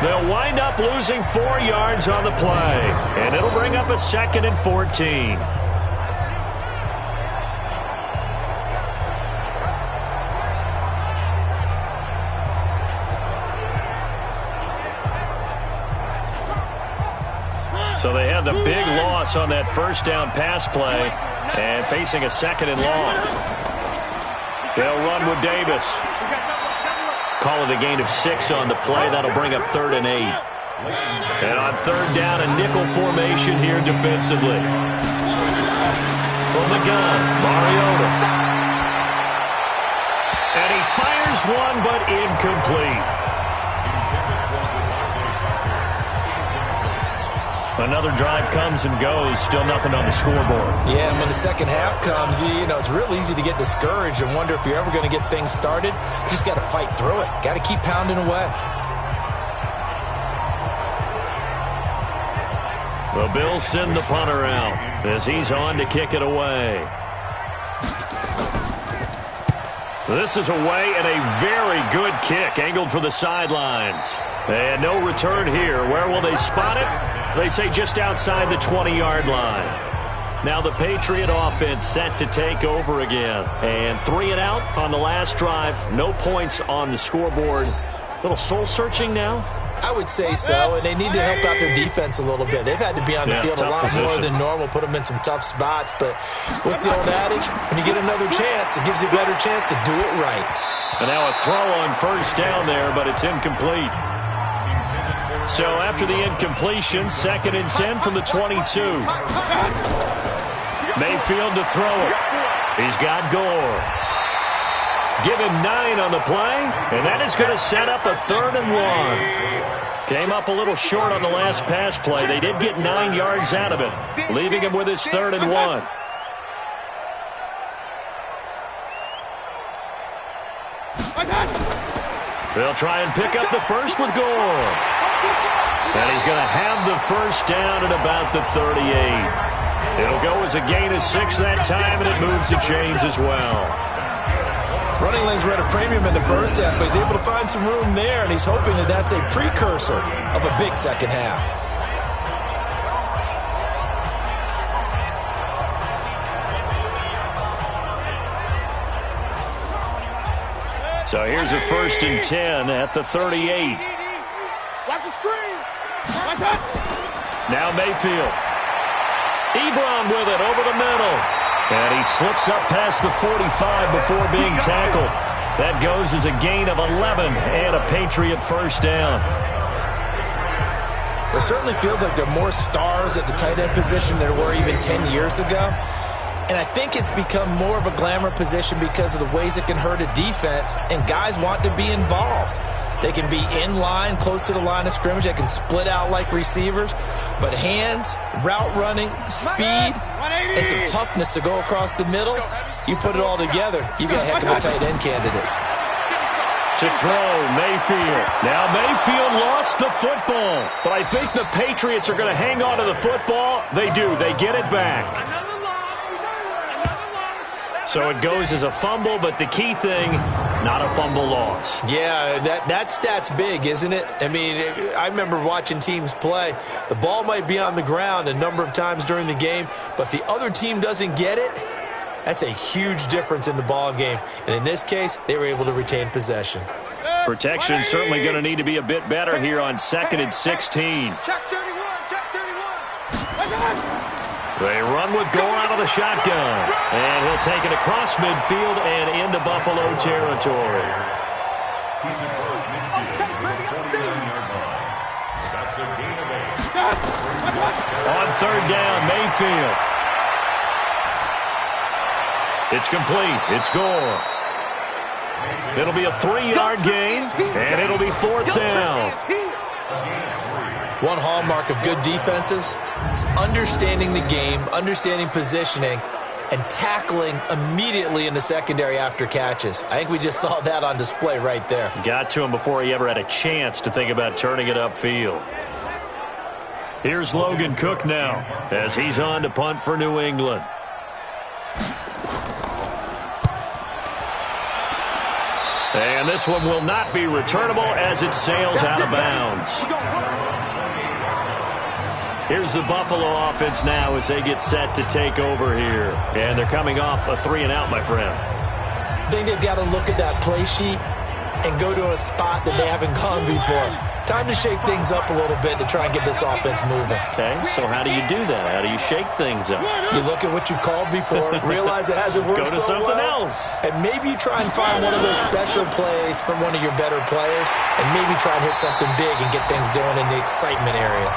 They'll wind up losing 4 yards on the play. And it'll bring up a 2nd and 14. So they had the big loss on that first down pass play and facing a 2nd and long. They'll run with Davis. Call it a gain of 6 on the play. That'll bring up 3rd and 8. And on 3rd down, a nickel formation here defensively. From the gun, Mariota. And he fires one, but incomplete. Another drive comes and goes. Still nothing on the scoreboard. Yeah, and when the second half comes, it's real easy to get discouraged and wonder if you're ever going to get things started. You just got to fight through it. Got to keep pounding away. The Bills send the punter out as he's on to kick it away. This is away and a very good kick angled for the sidelines. And no return here. Where will they spot it? They say just outside the 20-yard line. Now the Patriot offense set to take over again. And 3 and out on the last drive. No points on the scoreboard. A little soul-searching now? I would say so, and they need to help out their defense a little bit. They've had to be on the field a lot more than normal, put them in some tough spots. But what's the old adage? When you get another chance, it gives you a better chance to do it right. And now a throw on first down there, but it's incomplete. So after the incompletion, 2nd and 10 from the 22. Mayfield to throw it. He's got Gore. Give him 9 on the play, and that is going to set up a 3rd and 1. Came up a little short on the last pass play. They did get 9 yards out of it, leaving him with his 3rd and 1. They'll try and pick up the first with Gore. And he's going to have the first down at about the 38. It'll go as a gain of 6 that time, and it moves the chains as well. Running lanes were at a premium in the first half, but he's able to find some room there, and he's hoping that that's a precursor of a big second half. So here's a 1st and 10 at the 38. Watch the screen. Now Mayfield. Ebron with it over the middle. And he slips up past the 45 before being tackled. That goes as a gain of 11 and a Patriot first down. It certainly feels like there are more stars at the tight end position than there were even 10 years ago. And I think it's become more of a glamour position because of the ways it can hurt a defense, and guys want to be involved. They can be in line, close to the line of scrimmage. They can split out like receivers. But hands, route running, speed, and some toughness to go across the middle, you put it all together, you get a heck of a tight end candidate. To throw, Mayfield. Now Mayfield lost the football. But I think the Patriots are going to hang on to the football. They do. They get it back. So it goes as a fumble, but the key thing, not a fumble loss. Yeah, that stat's big, isn't it? I mean, I remember watching teams play. The ball might be on the ground a number of times during the game, but the other team doesn't get it. That's a huge difference in the ball game. And in this case, they were able to retain possession. Protection certainly going to need to be a bit better here on 2nd and 16. Check 31, check 31. They run with Gore out of the shotgun. And he'll take it across midfield and into Buffalo territory. He's across midfield at the 29-yard line. That's a gain of 8. On 3rd down, Mayfield. It's complete. It's Gore. It'll be a 3-yard gain, and it'll be 4th down. One hallmark of good defenses is understanding the game, understanding positioning, and tackling immediately in the secondary after catches. I think we just saw that on display right there. Got to him before he ever had a chance to think about turning it upfield. Here's Logan Cook now as he's on to punt for New England. And this one will not be returnable as it sails out of bounds. Here's the Buffalo offense now as they get set to take over here. And they're coming off a 3-and-out, my friend. I think they've got to look at that play sheet and go to a spot that they haven't gone before. Time to shake things up a little bit to try and get this offense moving. Okay, so how do you do that? How do you shake things up? You look at what you've called before, realize it hasn't worked so well. Go to something else. And maybe you try and find one of those special plays from one of your better players, and maybe try and hit something big and get things going in the excitement area.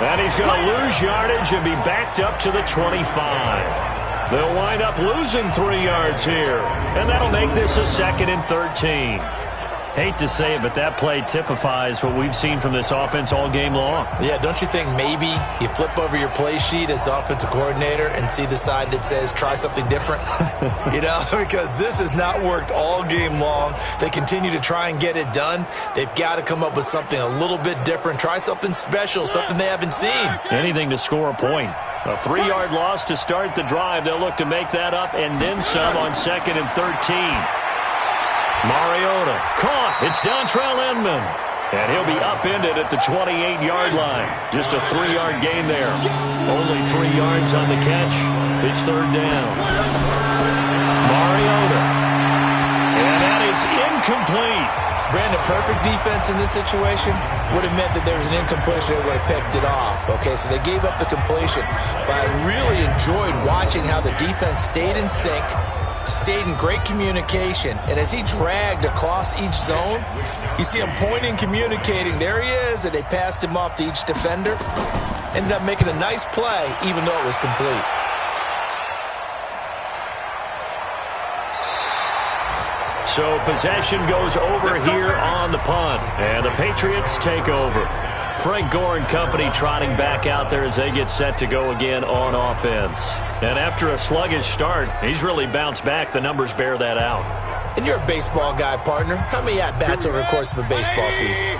And he's going to lose yardage and be backed up to the 25. They'll wind up losing 3 yards here, and that'll make this a 2nd and 13. Hate to say it, but that play typifies what we've seen from this offense all game long. Yeah, don't you think maybe you flip over your play sheet as the offensive coordinator and see the side that says try something different? Because this has not worked all game long. They continue to try and get it done. They've got to come up with something a little bit different. Try something special, something they haven't seen. Anything to score a point. A 3-yard loss to start the drive. They'll look to make that up and then some on 2nd and 13. Mariota caught. It's Dontrell Inman. And he'll be upended at the 28-yard line. Just a 3-yard gain there. Only 3 yards on the catch. It's 3rd down. Mariota. And that is incomplete. Brandon, perfect defense in this situation would have meant that there was an incompletion that would have picked it off. Okay, so they gave up the completion. But I really enjoyed watching how the defense stayed in sync, stayed in great communication, and as he dragged across each zone, you see him pointing, communicating. There he is, and they passed him off to each defender. Ended up making a nice play, even though it was complete. So possession goes over here on the punt, and the Patriots take over. Frank Gore and company trotting back out there as they get set to go again on offense. And after a sluggish start, he's really bounced back. The numbers bear that out. And you're a baseball guy, partner. How many at-bats over the course of a baseball season?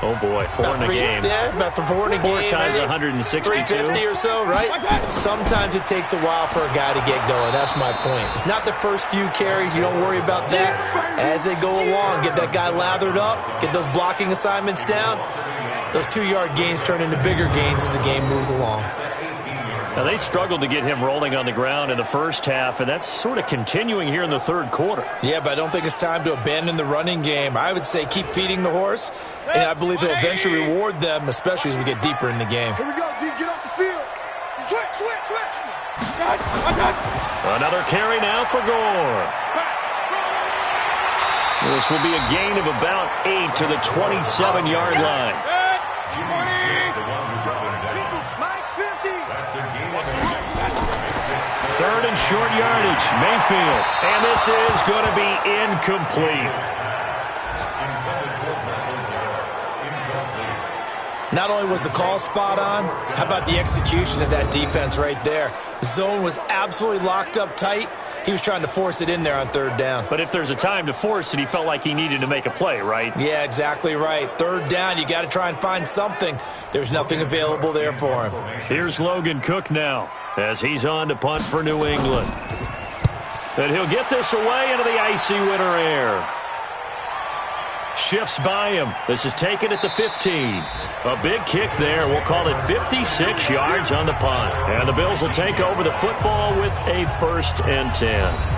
Oh, boy, 4 in a game. Yeah, about 4 in a game. 4 times 162. 350 or so, right? Sometimes it takes a while for a guy to get going. That's my point. It's not the first few carries. You don't worry about that. As they go along, get that guy lathered up, get those blocking assignments down. Those 2-yard gains turn into bigger gains as the game moves along. Now, they struggled to get him rolling on the ground in the first half, and that's sort of continuing here in the 3rd quarter. Yeah, but I don't think it's time to abandon the running game. I would say keep feeding the horse, and I believe he'll eventually reward them, especially as we get deeper in the game. Here we go, D. Get off the field. Switch. Another carry now for Gore. This will be a gain of about 8 to the 27-yard line. 3rd and short yardage, Mayfield. And this is going to be incomplete. Not only was the call spot on, how about the execution of that defense right there? The zone was absolutely locked up tight. He was trying to force it in there on 3rd down. But if there's a time to force it, he felt like he needed to make a play, right? Yeah, exactly right. 3rd down, you got to try and find something. There's nothing available there for him. Here's Logan Cook now as he's on to punt for New England. And he'll get this away into the icy winter air. Shifts by him. This is taken at the 15. A big kick there. We'll call it 56 yards on the punt. And the Bills will take over the football with a 1st and 10.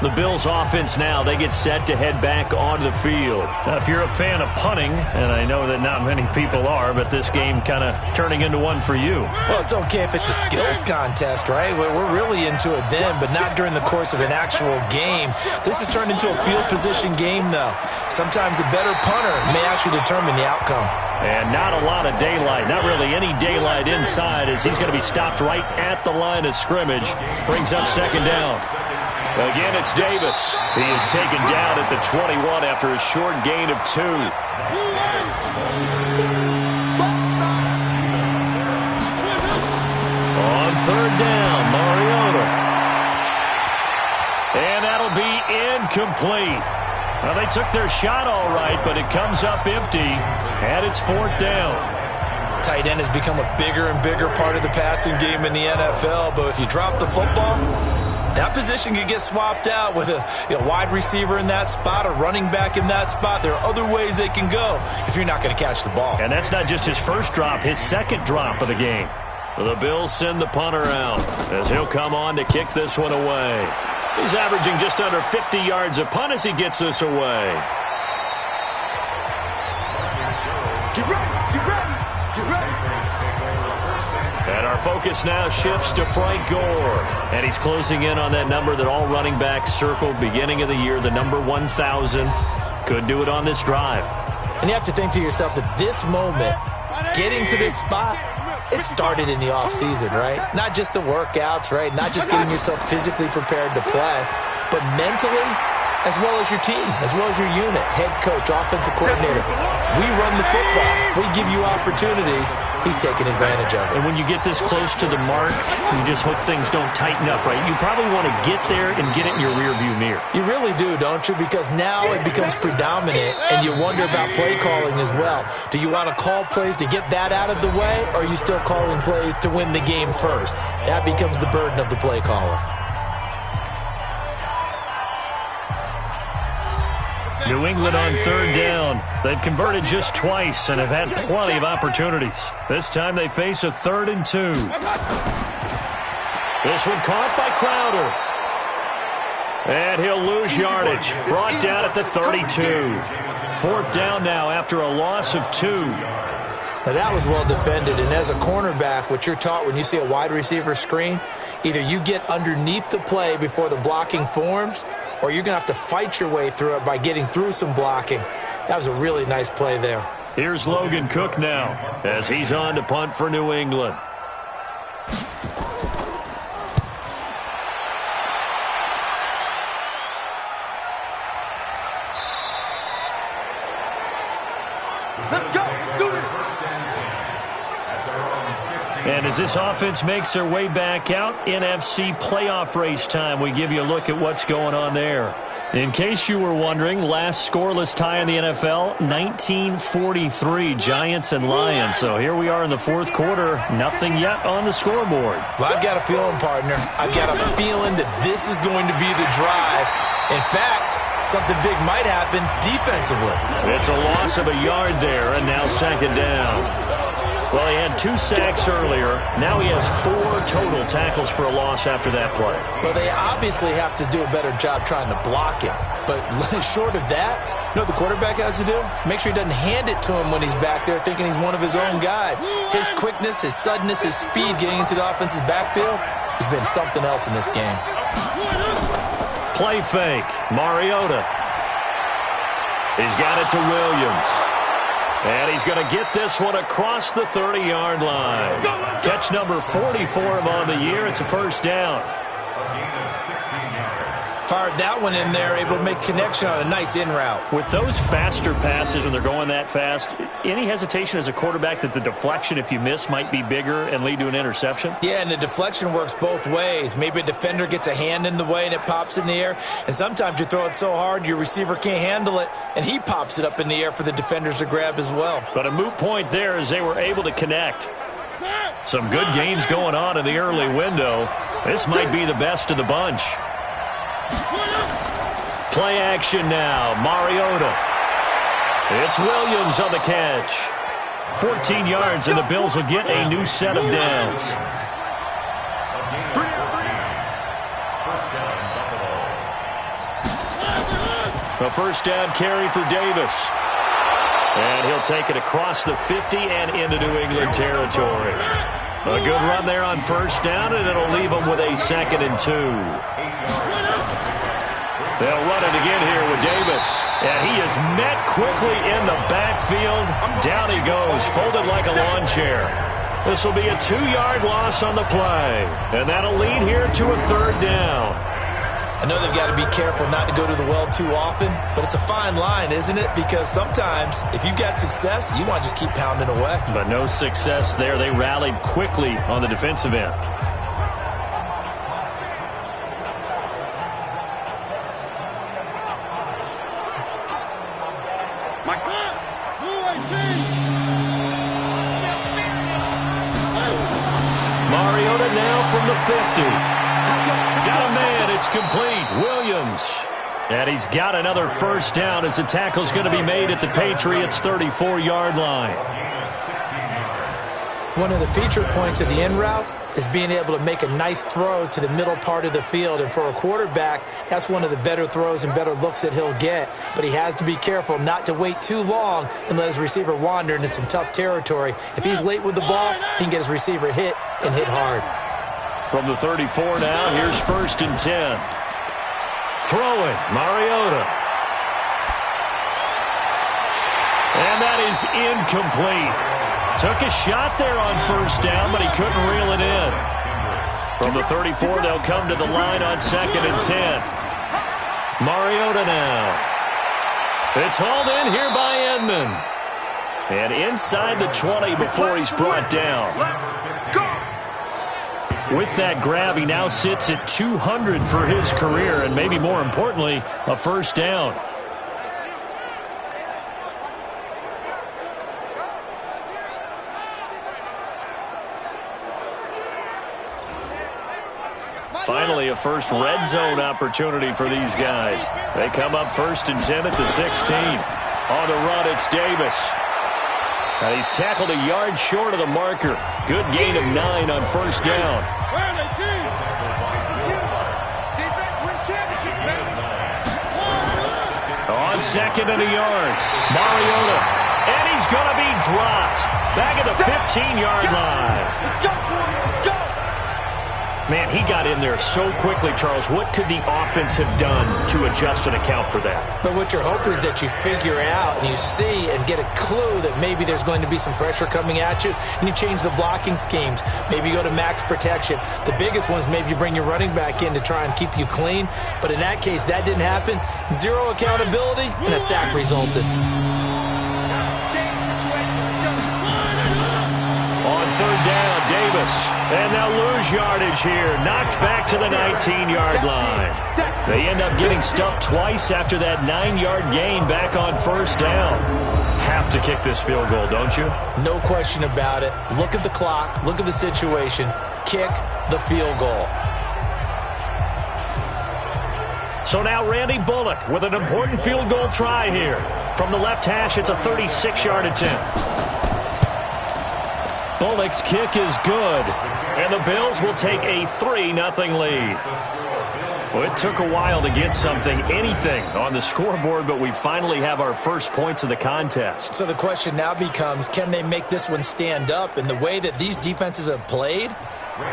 The Bills offense now, they get set to head back onto the field. Now, if you're a fan of punting, and I know that not many people are, but this game kind of turning into one for you. Well, it's okay if it's a skills contest, right? We're really into it then, but not during the course of an actual game. This has turned into a field position game, though. Sometimes a better punter may actually determine the outcome. And not a lot of daylight, not really any daylight inside, as he's going to be stopped right at the line of scrimmage. Brings up 2nd down. Again, it's Davis. He is taken down at the 21 after a short gain of 2. On 3rd down, Mariota. And that'll be incomplete. Well, they took their shot all right, but it comes up empty, and it's 4th down. Tight end has become a bigger and bigger part of the passing game in the NFL, but if you drop the football, that position could get swapped out with a wide receiver in that spot, a running back in that spot. There are other ways they can go if you're not going to catch the ball. And that's not just his first drop, his 2nd drop of the game. The Bills send the punter out as he'll come on to kick this one away. He's averaging just under 50 yards a punt as he gets this away. Get ready, get ready, get ready. And our focus now shifts to Frank Gore. And he's closing in on that number that all running backs circled beginning of the year, the number 1,000. Could do it on this drive. And you have to think to yourself that this moment, getting to this spot, it started in the offseason, right? Not just the workouts, right? Not just getting yourself physically prepared to play, but mentally, as well as your team, as well as your unit, head coach, offensive coordinator. We run the football. We give you opportunities. He's taking advantage of it. And when you get this close to the mark, you just hope things don't tighten up, right? You probably want to get there and get it in your rearview mirror. You really do, don't you? Because now it becomes predominant, and you wonder about play calling as well. Do you want to call plays to get that out of the way, or are you still calling plays to win the game first? That becomes the burden of the play caller. New England on 3rd down. They've converted just twice and have had plenty of opportunities. This time they face a 3rd and 2. This one caught by Crowder. And he'll lose yardage. Brought down at the 32. 4th down now after a loss of 2. Now that was well defended, and as a cornerback, what you're taught when you see a wide receiver screen, either you get underneath the play before the blocking forms, or you're going to have to fight your way through it by getting through some blocking. That was a really nice play there. Here's Logan Cook now as he's on to punt for New England. Let's go, let's do it. And as this offense makes their way back out, NFC playoff race time, we give you a look at what's going on there. In case you were wondering, last scoreless tie in the NFL, 1943, Giants and Lions. So here we are in the 4th quarter, nothing yet on the scoreboard. Well, I've got a feeling, partner. I've got a feeling that this is going to be the drive. In fact, something big might happen defensively. It's a loss of a yard there, and now 2nd down. Well, he had 2 sacks earlier. Now he has 4 total tackles for a loss after that play. Well, they obviously have to do a better job trying to block him. But short of that, you know what the quarterback has to do? Make sure he doesn't hand it to him when he's back there thinking he's one of his own guys. His quickness, his suddenness, his speed getting into the offense's backfield has been something else in this game. Play fake. Mariota. He's got it to Williams. And he's going to get this one across the 30-yard line. Catch number 40 for him on the year. It's a 1st down. Fired that one in there, able to make connection on a nice in route. With those faster passes when they're going that fast, any hesitation as a quarterback that the deflection, if you miss, might be bigger and lead to an interception? Yeah, and the deflection works both ways. Maybe a defender gets a hand in the way and it pops in the air. And sometimes you throw it so hard your receiver can't handle it, and he pops it up in the air for the defenders to grab as well. But a moot point there as they were able to connect. Some good games going on in the early window. This might be the best of the bunch. Play action now. Mariota. It's Williams on the catch. 14 yards, and the Bills will get a new set of downs. A first down carry for Davis. And he'll take it across the 50 and into New England territory. A good run there on first down, and it'll leave them with a 2nd and 2. They'll run it again here with Davis. And he is met quickly in the backfield. Down he goes, folded like a lawn chair. This will be a 2-yard loss on the play. And that'll lead here to a 3rd down. I know they've got to be careful not to go to the well too often, but it's a fine line, isn't it? Because sometimes, if you've got success, you want to just keep pounding away. But no success there. They rallied quickly on the defensive end. Mariota now from the 50. Got a man. It's complete. Williams. And he's got another first down as the tackle's going to be made at the Patriots' 34-yard line. One of the feature points of the end route is being able to make a nice throw to the middle part of the field. And for a quarterback, that's one of the better throws and better looks that he'll get. But he has to be careful not to wait too long and let his receiver wander into some tough territory. If he's late with the ball, he can get his receiver hit and hit hard. From the 34 now, here's 1st and 10. Throwing, Mariota. And that is incomplete. Took a shot there on first down, but he couldn't reel it in. From the 34, they'll come to the line on 2nd and 10. Mariota now. It's hauled in here by Edmond. And inside the 20 before he's brought down. With that grab, he now sits at 200 for his career, and maybe more importantly, a first down. Finally, a first red zone opportunity for these guys. They come up 1st and 10 at the 16. On the run, it's Davis. And he's tackled a yard short of the marker. Good gain of 9 on first down. On 2nd and a yard, Mariota. And he's going to be dropped. Back at the 15-yard line. Man, he got in there so quickly, Charles. What could the offense have done to adjust and account for that? But what you're hoping is that you figure out and you see and get a clue that maybe there's going to be some pressure coming at you, and you change the blocking schemes. Maybe you go to max protection. The biggest one is maybe you bring your running back in to try and keep you clean. But in that case, that didn't happen. 0 accountability, and a sack resulted. On 3rd down, Davis. And they'll lose yardage here. Knocked back to the 19-yard line. They end up getting stuffed twice after that 9-yard gain back on first down. Have to kick this field goal, don't you? No question about it. Look at the clock. Look at the situation. Kick the field goal. So now Randy Bullock with an important field goal try here. From the left hash, it's a 36-yard attempt. Bullock's kick is good, and the Bills will take a 3-0 lead. Well, it took a while to get anything on the scoreboard, but we finally have our first points of the contest. So the question now becomes, can they make this one stand up? And the way that these defenses have played,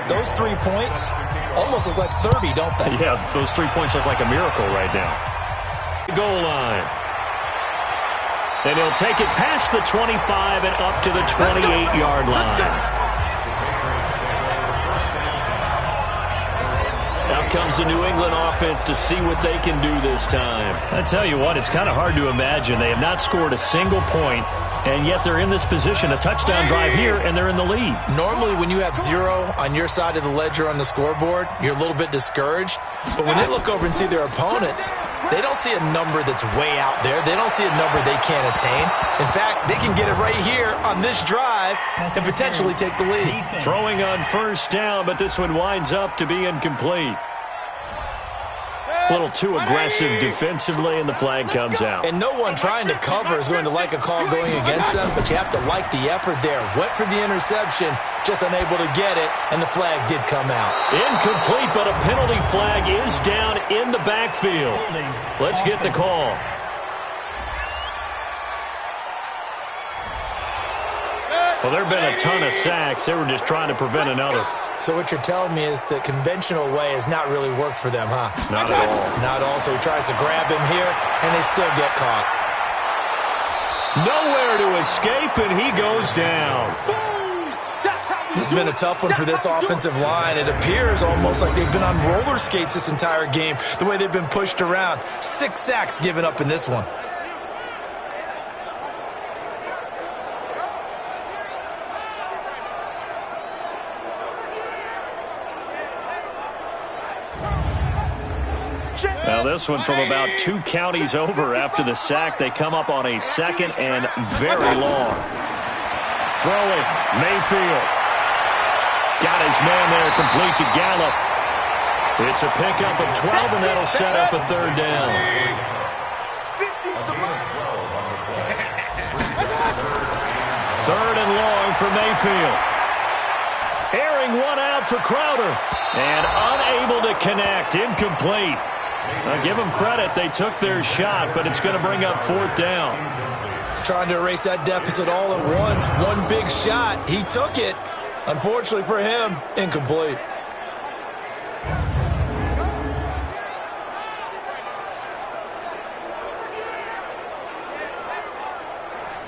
those 3 points almost look like 30, don't they? Yeah, those 3 points look like a miracle right now. Goal line. And he'll take it past the 25 and up to the 28-yard line. Out comes the New England offense to see what they can do this time. I tell you what, it's kind of hard to imagine. They have not scored a single point, and yet they're in this position. A touchdown drive here, and they're in the lead. Normally, when you have 0 on your side of the ledger on the scoreboard, you're a little bit discouraged. But when they look over and see their opponents, they don't see a number that's way out there. They don't see a number they can't attain. In fact, they can get it right here on this drive and potentially take the lead. Throwing on first down, but this one winds up to be incomplete. A little too aggressive defensively, and the flag comes out. And no one trying to cover is going to like a call going against them, but you have to like the effort there. Went for the interception, just unable to get it, and the flag did come out. Incomplete, but a penalty flag is down in the backfield. Let's get the call. Well, there have been a ton of sacks. They were just trying to prevent another. So what you're telling me is the conventional way has not really worked for them, huh? Not at all. Not at all. So he tries to grab him here, and they still get caught. Nowhere to escape, and he goes down. This has been a tough one for this offensive line. It appears almost like they've been on roller skates this entire game, the way they've been pushed around. 6 sacks given up in this one. Now this one from about 2 counties over after the sack. They come up on a 2nd and very long. Throwing, Mayfield. Got his man there, complete to Gallup. It's a pickup of 12, and that'll set up a 3rd down. 3rd and long for Mayfield. Airing one out for Crowder. And unable to connect, incomplete. Now, give them credit. They took their shot, but it's going to bring up 4th down. Trying to erase that deficit all at once. One big shot. He took it. Unfortunately for him, incomplete.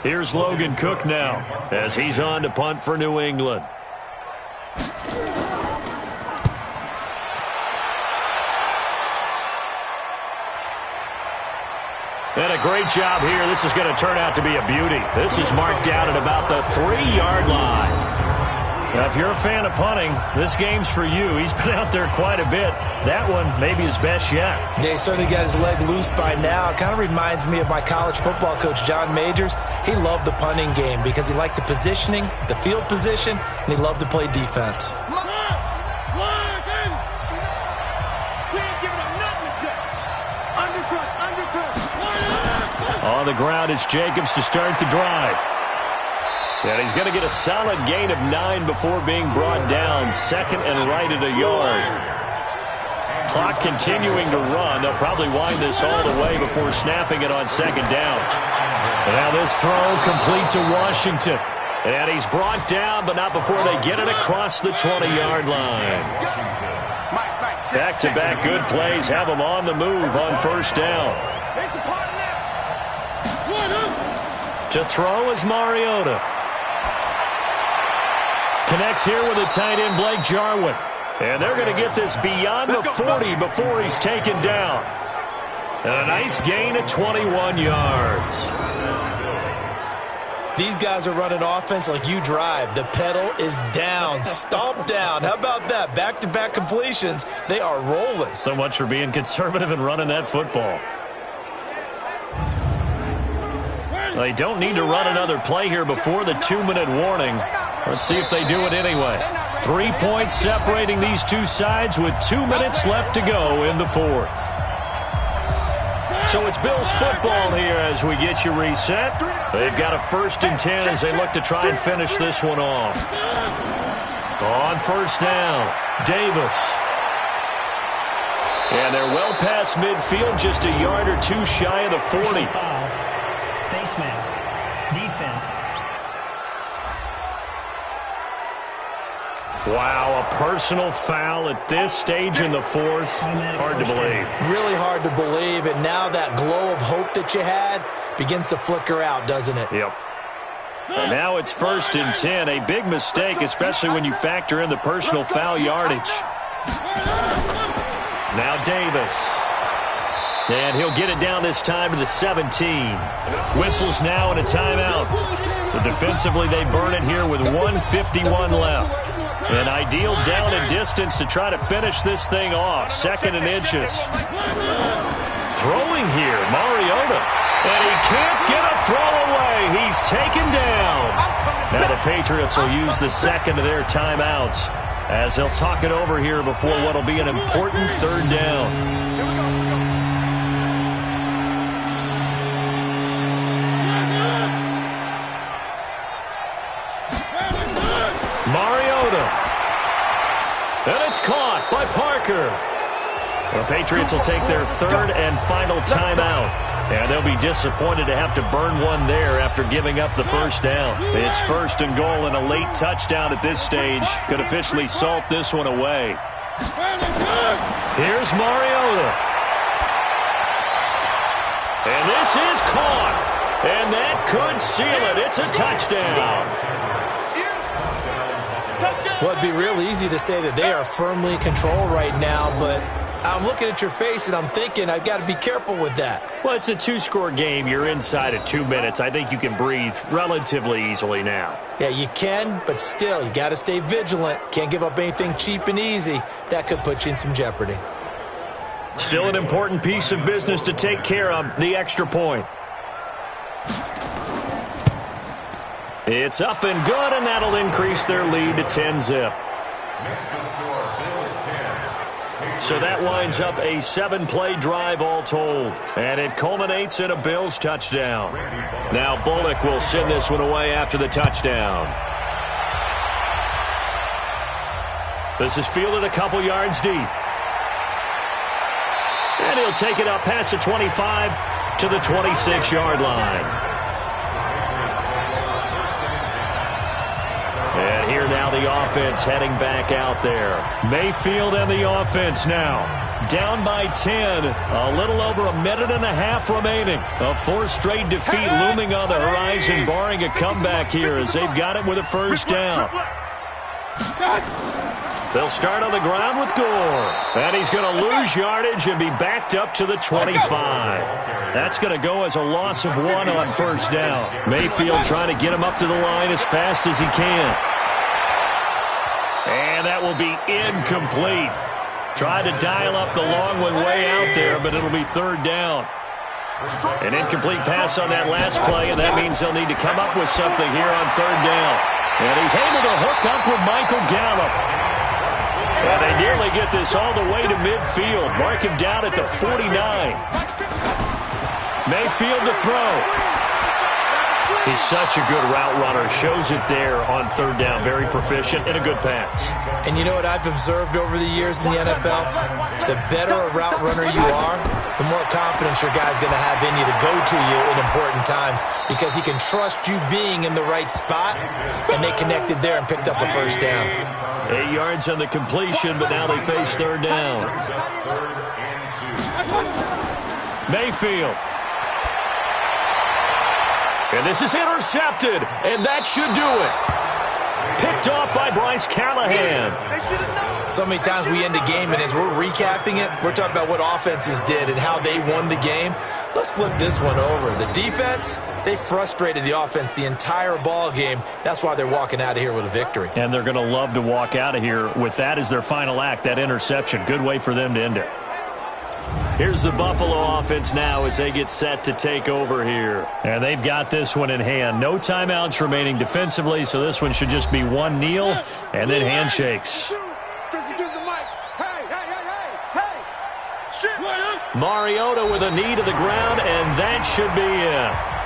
Here's Logan Cook now as he's on to punt for New England. And a great job here. This is going to turn out to be a beauty. This is marked down at about the 3-yard line. Now, if you're a fan of punting, this game's for you. He's been out there quite a bit. That one maybe his best yet. Yeah, he certainly got his leg loose by now. It kind of reminds me of my college football coach, John Majors. He loved the punting game because he liked the positioning, the field position, and he loved to play defense. On the ground, it's Jacobs to start the drive. And he's going to get a solid gain of 9 before being brought down. 2nd and right at a yard. Clock continuing to run. They'll probably wind this all the way before snapping it on 2nd down. And now this throw complete to Washington. And he's brought down, but not before they get it across the 20-yard line. Back-to-back good plays have them on the move on 1st down. To throw is Mariota. Connects here with the tight end, Blake Jarwin. And they're going to get this beyond the 40 before he's taken down. And a nice gain of 21 yards. These guys are running offense like you drive. The pedal is down, stomp down. How about that? Back-to-back completions. They are rolling. So much for being conservative and running that football. They don't need to run another play here before the 2-minute warning. Let's see if they do it anyway. 3 points separating these two sides with 2 minutes left to go in the 4th. So it's Bills football here as we get you reset. They've got a 1st and 10 as they look to try and finish this one off. On 1st down, Davis. And they're well past midfield, just a yard or 2 shy of the 40. Face mask. Defense. Wow, a personal foul at this stage in the 4th. Hard to believe. Really hard to believe, and now that glow of hope that you had begins to flicker out, doesn't it? Yep. And now it's 1st and 10. A big mistake, especially when you factor in the personal foul yardage. Now Davis. And he'll get it down this time to the 17. Whistles now and a timeout. So defensively they burn it here with 1:51 left. An ideal down and distance to try to finish this thing off. 2nd and inches. Throwing here, Mariota. And he can't get a throw away. He's taken down. Now the Patriots will use the 2nd of their timeouts as they'll talk it over here before what will be an important 3rd down. And it's caught by Parker. The Patriots will take their third and final timeout. And they'll be disappointed to have to burn one there after giving up the first down. It's first and goal, and a late touchdown at this stage could officially salt this one away. Here's Mariota. And this is caught. And that could seal it. It's a touchdown. Well, it'd be real easy to say that they are firmly in control right now, but I'm looking at your face and I'm thinking I've got to be careful with that. Well, it's a two-score game. You're inside of 2 minutes. I think you can breathe relatively easily now. Yeah, you can, but still, you got to stay vigilant. Can't give up anything cheap and easy. That could put you in some jeopardy. Still an important piece of business to take care of, the extra point. It's up and good, and that'll increase their lead to 10-zip. So that winds up a 7-play drive all told. And it culminates in a Bills touchdown. Now Bullock will send this one away after the touchdown. This is fielded a couple yards deep. And he'll take it up past the 25 to the 26-yard line. And here now the offense heading back out there. Mayfield and the offense now. Down by 10. A little over a minute and a half remaining. A fourth straight defeat looming on the horizon, barring a comeback here as they've got it with a first down. They'll start on the ground with Gore. And he's going to lose yardage and be backed up to the 25. That's going to go as a loss of 1 on first down. Mayfield trying to get him up to the line as fast as he can. And that will be incomplete. Tried to dial up the long one way out there, but it'll be third down. An incomplete pass on that last play, and that means they'll need to come up with something here on third down. And he's able to hook up with Michael Gallup. And they nearly get this all the way to midfield. Mark him down at the 49. Mayfield to throw. He's such a good route runner. Shows it there on third down. Very proficient and a good pass. And you know what I've observed over the years in the NFL? The better a route runner you are, the more confidence your guy's going to have in you to go to you in important times because he can trust you being in the right spot, and they connected there and picked up a first down. 8 yards on the completion, but now they face third down. Mayfield. And this is intercepted, and that should do it. Picked off by Bryce Callahan. So many times we end a game, and as we're recapping it, we're talking about what offenses did and how they won the game. Let's flip this one over. The defense, they frustrated the offense the entire ball game. That's why they're walking out of here with a victory. And they're going to love to walk out of here with that as their final act, that interception. Good way for them to end it. Here's the Buffalo offense now as they get set to take over here. And they've got this one in hand. No timeouts remaining defensively, so this one should just be one kneel and then handshakes. Mariota with a knee to the ground, and that should be it.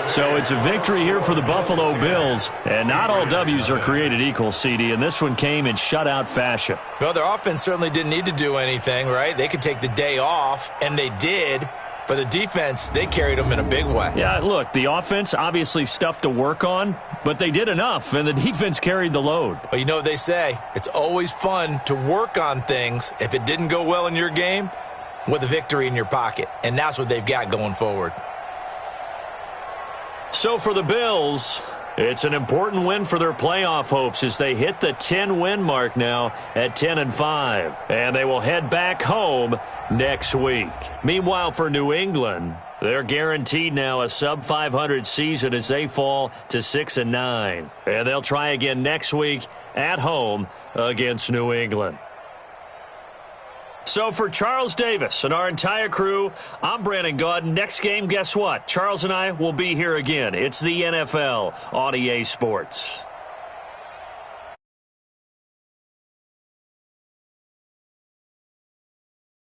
So it's a victory here for the Buffalo Bills, and not all W's are created equal, CD, and this one came in shutout fashion. Well, their offense certainly didn't need to do anything, right? They could take the day off, and they did. But the defense, they carried them in a big way. Yeah, look, the offense, obviously stuff to work on, but they did enough, and the defense carried the load. Well, you know what they say. It's always fun to work on things. If it didn't go well in your game, with a victory in your pocket. And that's what they've got going forward. So for the Bills, it's an important win for their playoff hopes as they hit the 10-win mark now at 10-5. And they will head back home next week. Meanwhile, for New England, they're guaranteed now a sub-500 season as they fall to 6-9. And they'll try again next week at home against New England. So for Charles Davis and our entire crew, I'm Brandon Gaudin. Next game, guess what? Charles and I will be here again. It's the NFL on EA Sports.